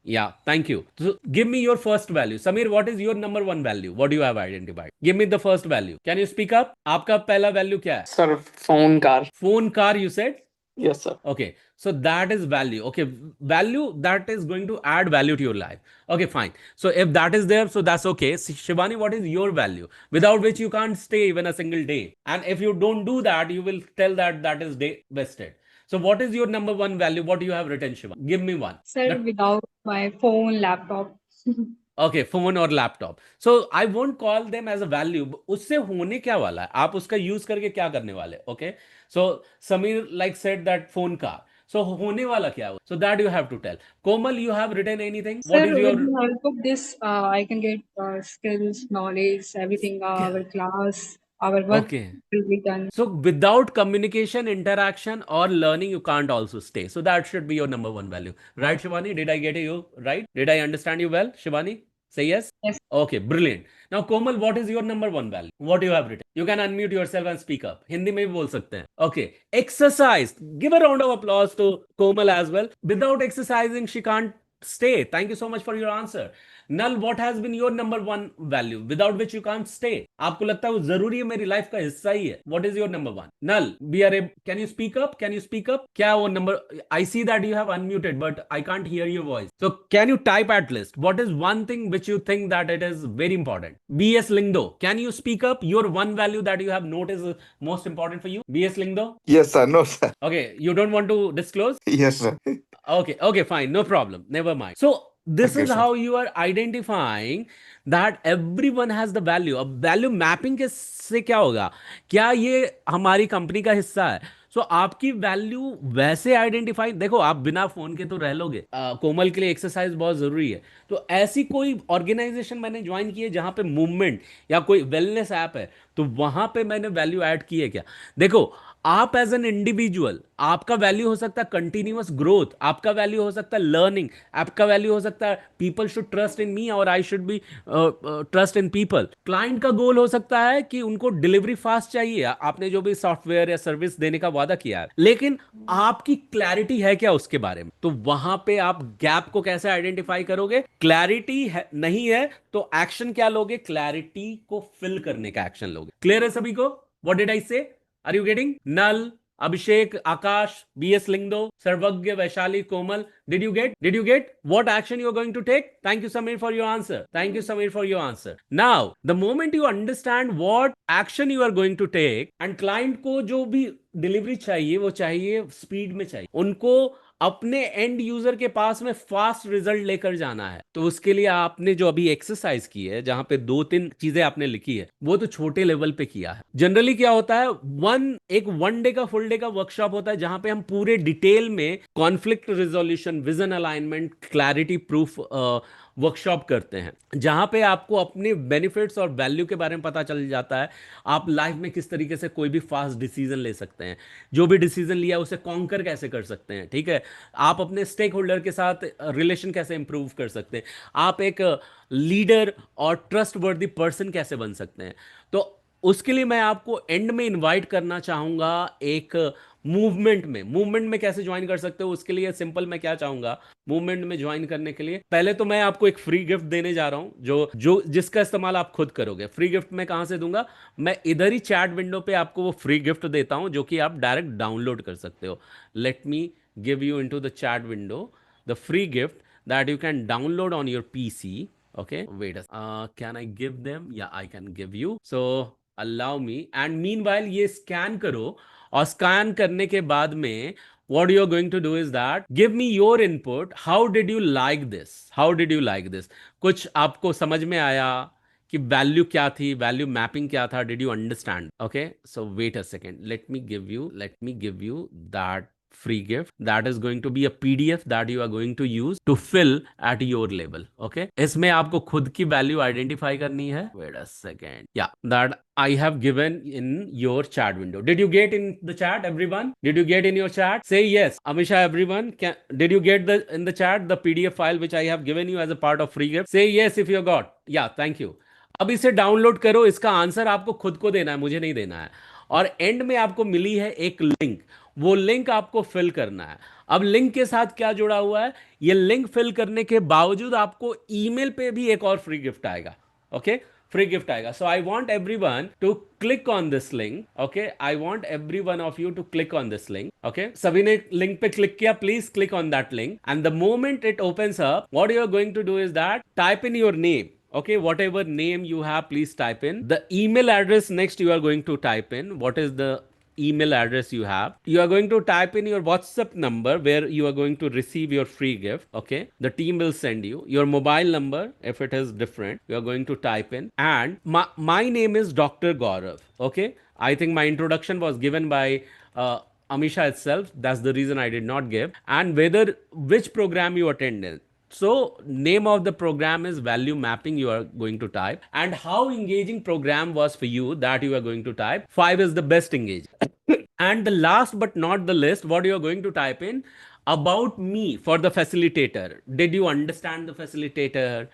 Yeah, thank you. So give me your first value. Sameer, what is your number 1 value? What do you have identified? Give me the first value. Can you speak up? आपका पहला value क्या है? Sir, phone car. Phone car, you said? Yes, sir. Okay, so that is value. Okay, value that is going to add value to your life. Okay, fine. So if that is there, so that's okay. Shivani, what is your value without which you can't stay even a single day? And if you don't do that, you will tell that that is day wasted. So what is your number 1 value? What do you have written, Shiva? Give me one. Sir, without my phone, laptop. Okay, phone और laptop. So I won't call them as a value. उससे होने क्या वाला है? आप उसका use करके क्या करने वाले? Okay. So Sameer like said that phone car. So होने वाला क्या है? So that you have to tell. Komal, you have written anything? Sir, with the help of this, I can get skills, knowledge, everything, our class, our work will be done. So without communication, interaction, or learning, you can't also stay. So that should be your number 1 value. Right, Shivani? Did I get you right? Did I understand you well, Shivani? Say yes? Yes. Okay, brilliant. Now, Komal, what is your number 1 value? What you have written? You can unmute yourself and speak up. Hindi में भी बोल सकते हैं. Okay. Exercise. Give a round of applause to Komal as well. Without exercising, she can't stay. Thank you so much for your answer. Null, what has been your number 1 value without which you can't stay? आपको लगता है वो जरूरी है, मेरी life का हिस्सा ही है. What is your number 1? Null, can you speak up? Can you speak up? क्या वो number? I see that you have unmuted, but I can't hear your voice. So can you type at least? What is one thing which you think that it is very important? BS Lingdo, can you speak up? Your 1 value that you have noticed is most important for you? BS Lingdo? Yes, sir. No, sir. Okay, you don't want to disclose? Yes, sir. Okay, fine. No problem. Never mind. So this Okay, is sir. how you are identifying that everyone has the value. अब value mapping के से क्या होगा? क्या ये हमारी company का हिस्सा है? सो आपकी वैल्यू वैसे आइडेंटिफाई, देखो आप बिना फोन के तो रह लोगे. कोमल के लिए एक्सरसाइज बहुत जरूरी है. तो ऐसी कोई ऑर्गेनाइजेशन मैंने ज्वाइन की है जहां पे मूवमेंट या कोई वेलनेस ऐप है, तो वहां पे मैंने वैल्यू ऐड की है क्या? देखो, आप एज एन इंडिविजुअल, आपका वैल्यू हो सकता है कंटिन्यूअस ग्रोथ, आपका वैल्यू हो सकता है लर्निंग, आपका वैल्यू हो सकता है पीपल शुड ट्रस्ट इन मी और I should be trust in people. Client का गोल हो सकता है कि उनको डिलीवरी फास्ट चाहिए, आपने जो भी सॉफ्टवेयर या सर्विस देने का वादा किया है, लेकिन आपकी क्लैरिटी है क्या उसके बारे में? तो वहां पे आप गैप को कैसे आइडेंटिफाई करोगे? क्लैरिटी नहीं है तो एक्शन क्या लोगे? क्लैरिटी को फिल करने का एक्शन लोगे. क्लियर है सभी को? व्हाट डिड आई से? Are you getting? Null, Abhishek, Akash, BS Lingdo, Sarvagya, Vaishali, Komal. Did you get? Did you get what action you are going to take? Thank you, Samir, for your answer. Thank you, Samir, for your answer. Now, the moment you understand what action you are going to take, and client को जो भी delivery चाहिए वो चाहिए speed में चाहिए, उनको अपने एंड यूजर के पास में फास्ट रिजल्ट लेकर जाना है, तो उसके लिए आपने जो अभी एक्सरसाइज की है, जहां पे 2-3 चीजें आपने लिखी है, वो तो छोटे लेवल पे किया है। जनरली क्या होता है, एक वन डे का फुल डे का वर्कशॉप होता है जहां पे हम पूरे डिटेल में conflict resolution, vision alignment, clarity proof workshop करते हैं, जहां पे आपको अपने बेनिफिट्स और वैल्यू के बारे में पता चल जाता है। आप लाइफ में किस तरीके से कोई भी फास्ट डिसीजन ले सकते हैं, जो भी डिसीजन लिया उसे कॉन्कर कैसे कर सकते हैं, ठीक है। आप अपने स्टेक होल्डर के साथ रिलेशन कैसे इंप्रूव कर सकते हैं, आप एक लीडर और ट्रस्ट वर्दी पर्सन कैसे बन सकते हैं। तो उसके लिए मैं आपको एंड में इनवाइट करना चाहूंगा एक मूवमेंट में कैसे ज्वाइन कर सकते हो। उसके लिए सिंपल मैं क्या चाहूंगा, मूवमेंट में ज्वाइन करने के लिए पहले तो मैं आपको एक फ्री गिफ्ट देने जा रहा हूं, जो जिसका इस्तेमाल आप खुद करोगे। फ्री गिफ्ट मैं कहां से दूंगा, मैं इधर ही चैट विंडो पे आपको वो फ्री गिफ्ट देता हूं, जो कि आप डायरेक्ट डाउनलोड कर सकते हो। Late me give you into the chat window the free gift that you can download on your PC. Okay, wait can I give them? Yeah, I can give you. So allow me, and meanwhile ये scan करो, और scan करने के बाद में what you are going to do is that give me your input. How did you like this? How did you like this? कुछ आपको समझ में आया कि वैल्यू क्या थी, वैल्यू मैपिंग क्या था? Did you understand? Okay, so wait a second, let me give you that free gift that is going to be a PDF that you are going to use to fill at your level. Okay, इसमें आपको खुद की value identify करनी है। Wait a second. Yeah, that I have given in your chat window. Did you get in the chat, everyone? Did you get in your chat? Say yes. Amisha, everyone, did you get in the chat the PDF file which I have given you as a part of free gift? Say yes if you got. Yeah, thank you. अब इसे download करो, इसका answer आपको खुद को देना है, मुझे नहीं देना है। और एंड में आपको मिली है एक लिंक, वो लिंक आपको फिल करना है। अब लिंक के साथ क्या जुड़ा हुआ है, ये लिंक फिल करने के बावजूद आपको ईमेल पे भी एक और फ्री गिफ्ट आएगा। ओके, फ्री गिफ्ट आएगा। So I want everyone to click on this link. Okay, I want every one of you to click on this link. Okay, सभी ने लिंक पे क्लिक किया, please click on that link, and the moment it opens up, what you are going to do is that type in your name. Okay, whatever name you have, please type in the email address. Next you are going to type in what is the email address you have. You are going to type in your WhatsApp number where you are going to receive your free gift. Okay, the team will send you your mobile number. If it is different, you are going to type in, and my name is Dr. Gaurav. Okay, I think my introduction was given by Amisha itself. That's the reason I did not give. And which program you attended. So name of the program is value mapping, you are going to type, and how engaging program was for you, that you are going to type. 5 is the best engaging. And the last but not the least, what you are going to type in, about me for the facilitator. Did you understand the facilitator?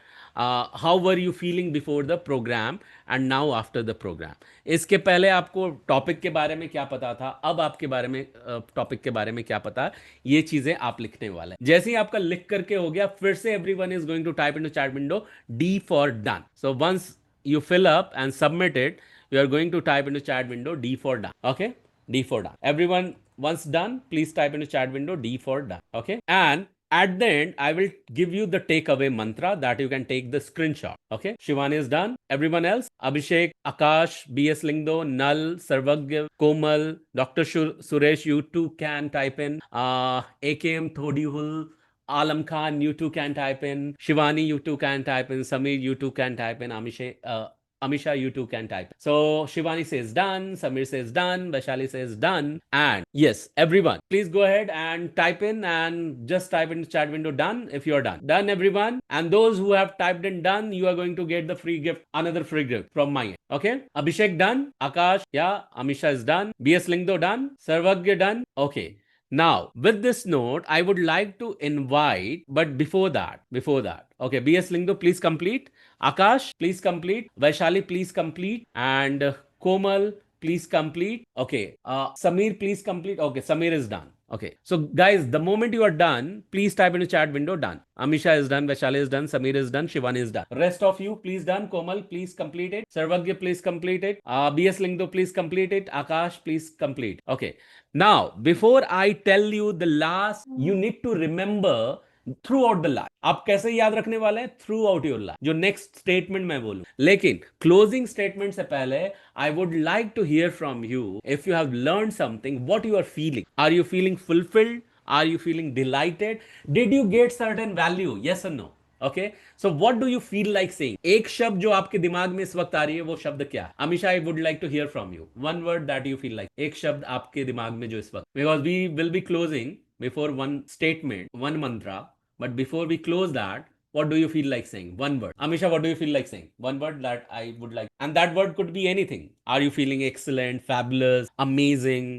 How were you feeling before the program and now after the program? इसके पहले आपको topic के बारे में क्या पता था, अब आपके बारे में टॉपिक के बारे में क्या पता, ये चीजें आप लिखने वाले हैं। जैसे ही आपका लिख करके हो गया, फिर से everyone is going to type into chat window D for done. So once you fill up and submit it, you are going to type into chat window D for done. Okay, D for done. Everyone, once done, please type into chat window D for done. Okay, and at the end, I will give you the takeaway mantra that you can take the screenshot. Okay, Shivani is done. Everyone else, Abhishek, Akash, BS Lingdo, Nal, Sarvagya, Komal, Dr. Suresh, you too can type in. AKM Thodihul, Alam Khan, you too can type in. Shivani, you too can type in. Samir, you too can type in. Amisha, you too can type. So Shivani says done, Samir says done, Vaishali says done, and yes, everyone, please go ahead and type in, and just type in the chat window done if you are done. Done, everyone. And those who have typed in done, you are going to get the free gift, another free gift from my end. Okay, Abhishek done, Akash, yeah, Amisha is done, BS Lingdo done, Sarvagya done. Okay. Now, with this note, I would like to invite, but before that, okay, BS Lingdo, please complete. Akash, please complete. Vaishali, please complete. And Komal, please complete. Okay. Samir, please complete. Okay, Samir is done. Okay. So guys, the moment you are done, please type in the chat window done. Amisha is done, Vaishali is done, Samir is done, Shivani is done. Rest of you, please done. Komal, please complete it. Sarvagya, please complete it. BS Lingdo, please complete it. Akash, please complete. Okay. Now, before I tell you the last, you need to remember throughout the life. आप कैसे याद रखने वाले हैं? Throughout your life. जो next statement मैं बोलूं, लेकिन क्लोजिंग स्टेटमेंट से पहले I would like to hear from you if you have learn something, what you are feeling. Are you feeling fulfilled? Are you feeling delighted? Did you get certain value? Yes or no? Okay. So what do you feel like saying? एक शब्द जो आपके दिमाग में इस वक्त आ रही है, वो शब्द क्या है? Amisha, I would like to hear from you. One word that you feel like. एक शब्द आपके दिमाग में जो इस वक्त. Because we will be closing before one statement, one mantra. But before we close that, what do you feel like saying? One word. Amisha, what do you feel like saying? One word that I would like. And that word could be anything. Are you feeling excellent, fabulous, amazing,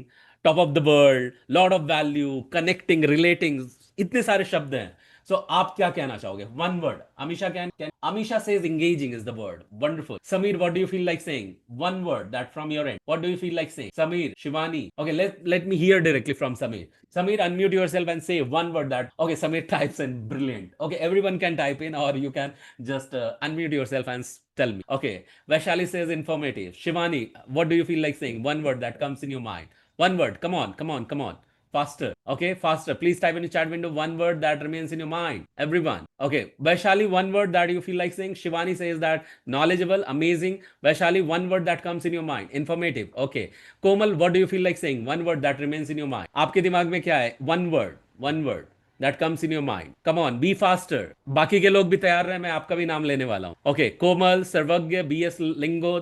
top of the world, lot of value, connecting, relating? इतने सारे शब्द हैं. So आप क्या कहना चाहोगे? One word. Amisha can Amisha says engaging is the word. Wonderful. Samir, what do you feel like saying? One word that from your end. What do you feel like saying? Samir, Shivani. Okay, let me hear directly from Samir. Samir, unmute yourself and say one word that. Okay, Samir types in brilliant. Okay, everyone can type in, or you can just unmute yourself and tell me. Okay, Vaishali says informative. Shivani, what do you feel like saying? One word that comes in your mind. One word. Come on. Faster. Okay, faster. Please type in the chat window one word that remains in your mind. Everyone. Okay. Vaishali, one word that you feel like saying. Shivani says that knowledgeable, amazing. Vaishali, one word that comes in your mind. Informative. Okay. Komal, what do you feel like saying? One word that remains in your mind. आपके दिमाग में क्या है? One word. One word that comes in your mind. Come on, be faster. बाकी के लोग भी तैयार रहे, मैं आपका भी नाम लेने वाला हूँ. Okay. कोमल, सर्वज्ञ, BS Lingo,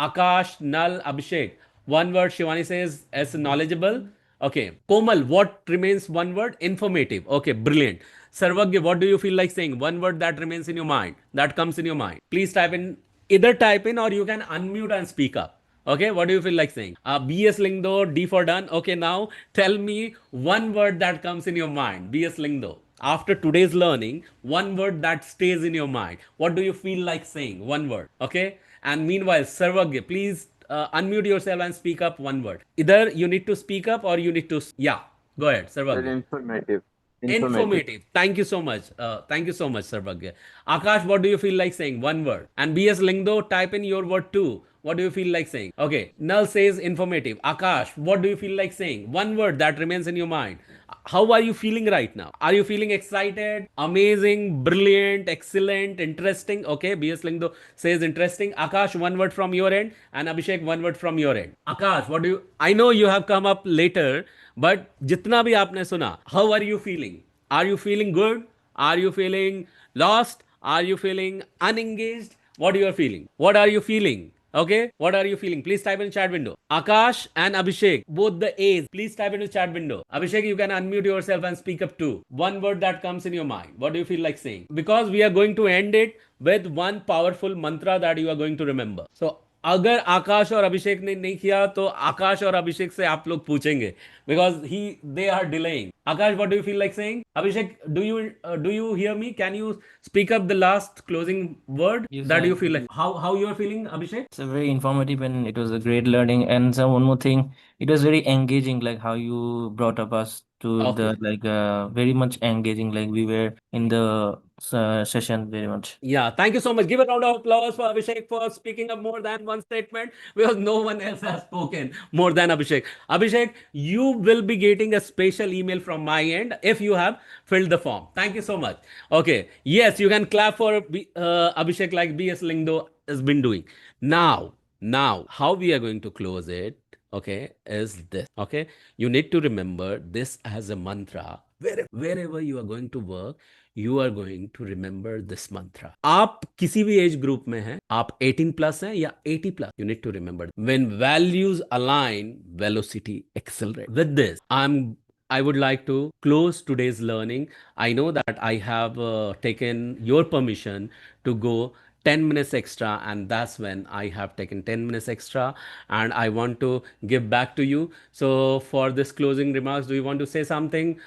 Akash, Nal, Abhishek. One word. Shivani says as knowledgeable. Okay. Komal, what remains? One word? Informative. Okay, brilliant. Sarvagya, what do you feel like saying? One word that remains in your mind, that comes in your mind. Please type in, either type in or you can unmute and speak up. Okay, what do you feel like saying? BS Lingdo, D for done. Okay, now tell me one word that comes in your mind. BS Lingdo. After today's learning, one word that stays in your mind. What do you feel like saying? One word. Okay. And meanwhile, Sarvagya, please unmute yourself and speak up one word. Either you need to speak up or you need to. Yeah, go ahead, Sarvagya. Informative. Informative. Thank you so much. Thank you so much, Sarvagya. Akash, what do you feel like saying? One word. And BS Lingdo, type in your word too. What do you feel like saying? Okay. Null says informative. Akash, what do you feel like saying? One word that remains in your mind. How are you feeling right now? Are you feeling excited, amazing, brilliant, excellent, interesting? Okay. BS Lingdo says interesting. Akash, one word from your end. And Abhishek, one word from your end. Akash, what do you, I know you have come up later, but जितना भी आपने सुना, how are you feeling? Are you feeling good? Are you feeling lost? Are you feeling unengaged? What you are feeling? What are you feeling? Okay, what are you feeling? Please type in chat window. Akash and Abhishek, both the A's, please type in the chat window. Abhishek, you can unmute yourself and speak up too. One word that comes in your mind. What do you feel like saying? Because we are going to end it with one powerful mantra that you are going to remember. So अगर आकाश और अभिषेक ने नहीं किया तो आकाश और अभिषेक से आप लोग पूछेंगे, because they are delaying. Akash, what do you feel like saying? Abhishek, do you hear me? Can you speak up the last closing word? Yes, That I- you feel like? How you are feeling, Abhishek? It's a very informative and it was a great learning. And so one more thing, it was very engaging, like how you brought up us to Okay. the very much engaging, like we were in the session very much. Yeah, thank you so much. Give a round of applause for Abhishek for speaking up more than one statement, because no one else has spoken more than Abhishek. Abhishek, you will be getting a special email from my end if you have filled the form. Thank you so much. Okay. Yes, you can clap for Abhishek like BS Lingdo has been doing. Now, how we are going to close it, okay, is this. Okay. You need to remember this as a mantra. Wherever you are going to work, you are going to remember this mantra. आप किसी भी age group में हैं, आप 18 plus हैं या 80 plus, you need to remember when values align, velocity accelerate. With this, I would like to close today's learning. I know that I have taken your permission to go 10 minutes extra, and that's when I have taken 10 minutes extra, and I want to give back to you. So for this closing remarks, do you want to say something?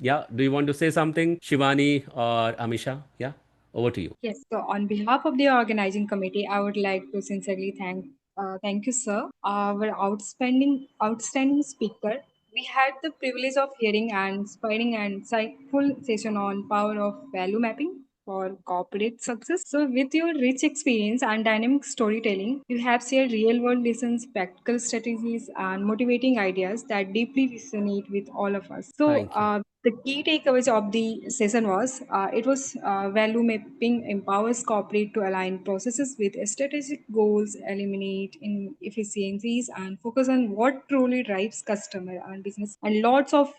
Yeah, do you want to say something, Shivani or Amisha? Yeah, over to you. Yes, so on behalf of the organizing committee, I would like to sincerely thank you, sir, our outstanding speaker, we had the privilege of hearing and inspiring and insightful session on power of value mapping for corporate success. So, with your rich experience and dynamic storytelling, you have shared real world lessons, practical strategies, and motivating ideas that deeply resonate with all of us. So, Thank you. the key takeaways of the session was value mapping empowers corporate to align processes with strategic goals, eliminate inefficiencies, and focus on what truly drives customer and business. And lots of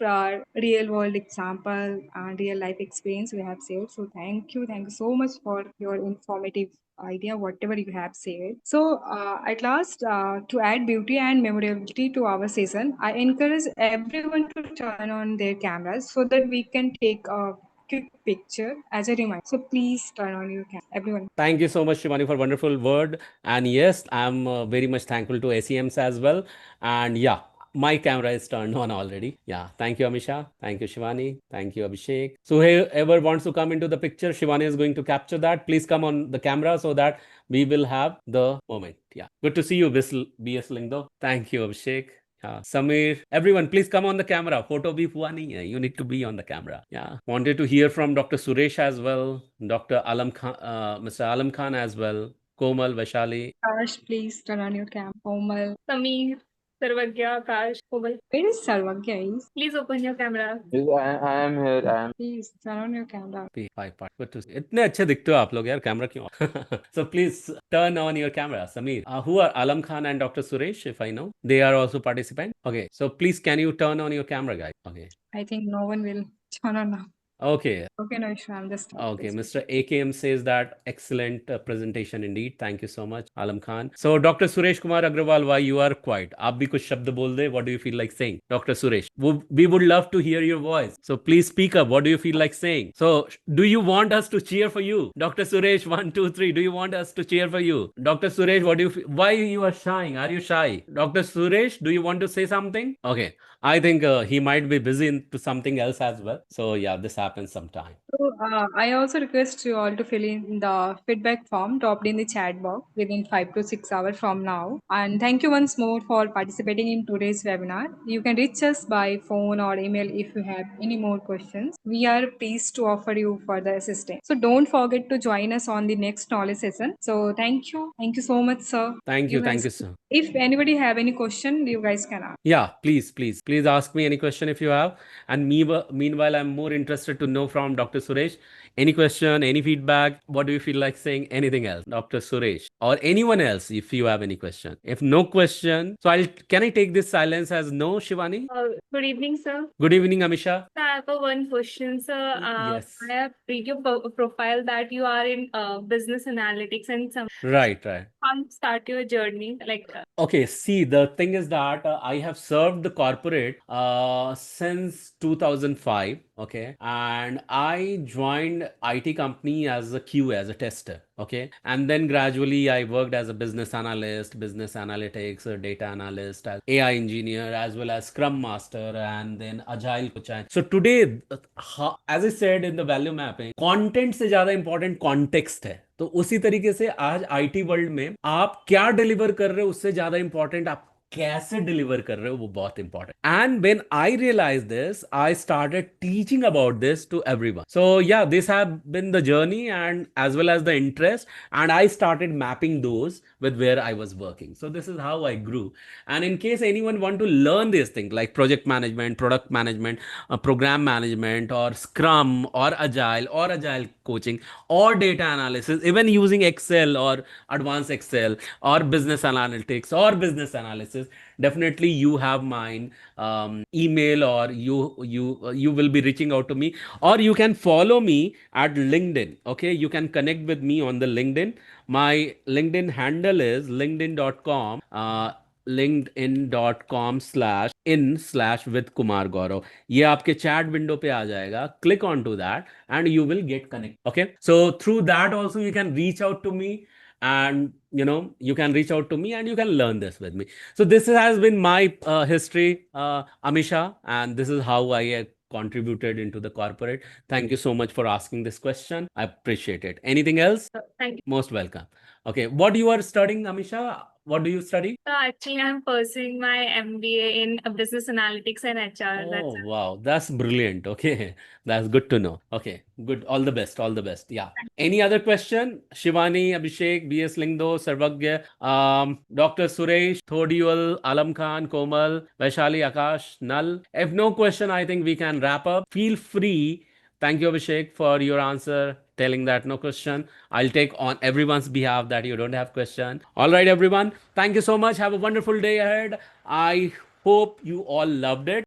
real world example and real life experience we have shared. So thank you so much for your informative idea, whatever you have said. So, at last, to add beauty and memorability to our session, I encourage everyone to turn on their cameras so that we can take a quick picture as a reminder. So, please turn on your camera, everyone. Thank you so much, Shivani, for wonderful word. And yes, I'm very much thankful to SEMs as well. And yeah, my camera is turned on already. Yeah, thank you, Amisha. Thank you, Shivani. Thank you, Abhishek. So whoever wants to come into the picture, Shivani is going to capture that. Please come on the camera so that we will have the moment. Yeah, good to see you, BS Lingdo. Thank you, Abhishek. Yeah, Samir, everyone, please come on the camera. Photo bhi hua nahi hai. You need to be on the camera. Yeah, wanted to hear from Dr. Suresh as well, Dr. Alam Khan, Mr. Alam Khan as well, Komal, Vaishali. Akash, please turn on your camera. Komal. Sameer, Sarvagya, Akash, Komal. Where is Sarvagya? Please open your camera. I am here. I am. Please turn on your camera. Five part. Good to see. इतने अच्छे दिखते हो आप लोग यार camera क्यों So please turn on your camera, Sameer. Who are Alam Khan and Dr. Suresh, if I know? They are also participant. Okay. So please can you turn on your camera, guys? Okay. I think no one will turn on now. Okay. Okay, no issue. I'm just. Okay, Mr. AKM says that excellent presentation indeed. Thank you so much, Alam Khan. So, Dr. Suresh Kumar Agrawal, why you are quiet? आप भी कुछ शब्द बोल दे. What do you feel like saying, Dr. Suresh? We would love to hear your voice. So please speak up. What do you feel like saying? So, do you want us to cheer for you, Dr. Suresh? 1, 2, 3. Do you want us to cheer for you, Dr. Suresh? What do you? Why you are shying? Are you shy, Dr. Suresh? Do you want to say something? Okay, I think he might be busy into something else as well. So yeah, this happens sometime. So, I also request you all to fill in the feedback form dropped in the chat box within 5 to 6 hours from now. And thank you once more for participating in today's webinar. You can reach us by phone or email if you have any more questions. We are pleased to offer you further assistance. So, don't forget to join us on the next knowledge session. So, thank you. Thank you so much, sir. Thank you, guys- sir. If anybody have any question, you guys can ask. Yeah, please ask me any question if you have. And meanwhile, I'm more interested to know from Dr. Suresh. Any question, any feedback? What do you feel like saying? Anything else, Dr. Suresh, or anyone else, if you have any question? If no question, so can I take this silence as no, Shivani? Good evening, sir. Good evening, Amisha. I have one question, sir. Yes. I have read your profile that you are in business analytics and some. Right. How you start your journey? Like, Okay, see, the thing is that I have served the corporate since 2005, okay, and I joined IT company as a QA, as a tester, okay, and then gradually I worked as a business analyst, business analytics, a data analyst, as AI engineer, as well as Scrum Master, and then Agile coach. So today, as I said in the value mapping, content से ज़्यादा important context है. तो उसी तरीके से आज IT world में आप क्या डिलीवर कर रहे हो उससे ज्यादा इंपॉर्टेंट आप कैसे डिलीवर कर रहे हो वो बहुत important and when I realise this I started teaching about this to everyone so yeah this have been the journey and as well as the interest and I started mapping those with where I was working. So this is how I grew. And in case anyone want to learn these things like project management, product management, program management, or Scrum, or Agile coaching, or data analysis, even using Excel or advanced Excel, or business analytics, or business analysis, definitely you have mine email, or you will be reaching out to me, or you can follow me at LinkedIn. Okay, you can connect with me on the LinkedIn. My LinkedIn handle is linkedin.com linkedin.com/in/with Kumar Gaurav. ये आपके chat window पे आ जाएगा. Click on to that and you will get connected. Okay, so through that also you can reach out to me, and you can reach out to me and you can learn this with me. So this has been my history, Amisha, and this is how I contributed into the corporate. Thank you so much for asking this question. I appreciate it. Anything else? thank you. Most welcome. Okay, what you are studying, Amisha? what do you study? So actually, I'm pursuing my MBA in business analytics and HR. That's Oh, wow. That's brilliant. Okay. That's good to know. Okay. Good. All the best. All the best. Yeah. Any other question? Shivani, Abhishek, B.S. Lingdo, Sarvagya, Dr. Suresh, Thodiul, Alam Khan, Komal, Vaishali, Akash, Nal. If no question, I think we can wrap up. Feel free. Thank you, Abhishek, for your answer, telling that no question. I'll take on everyone's behalf that you don't have question. All right, everyone. Thank you so much. Have a wonderful day ahead. I hope you all loved it.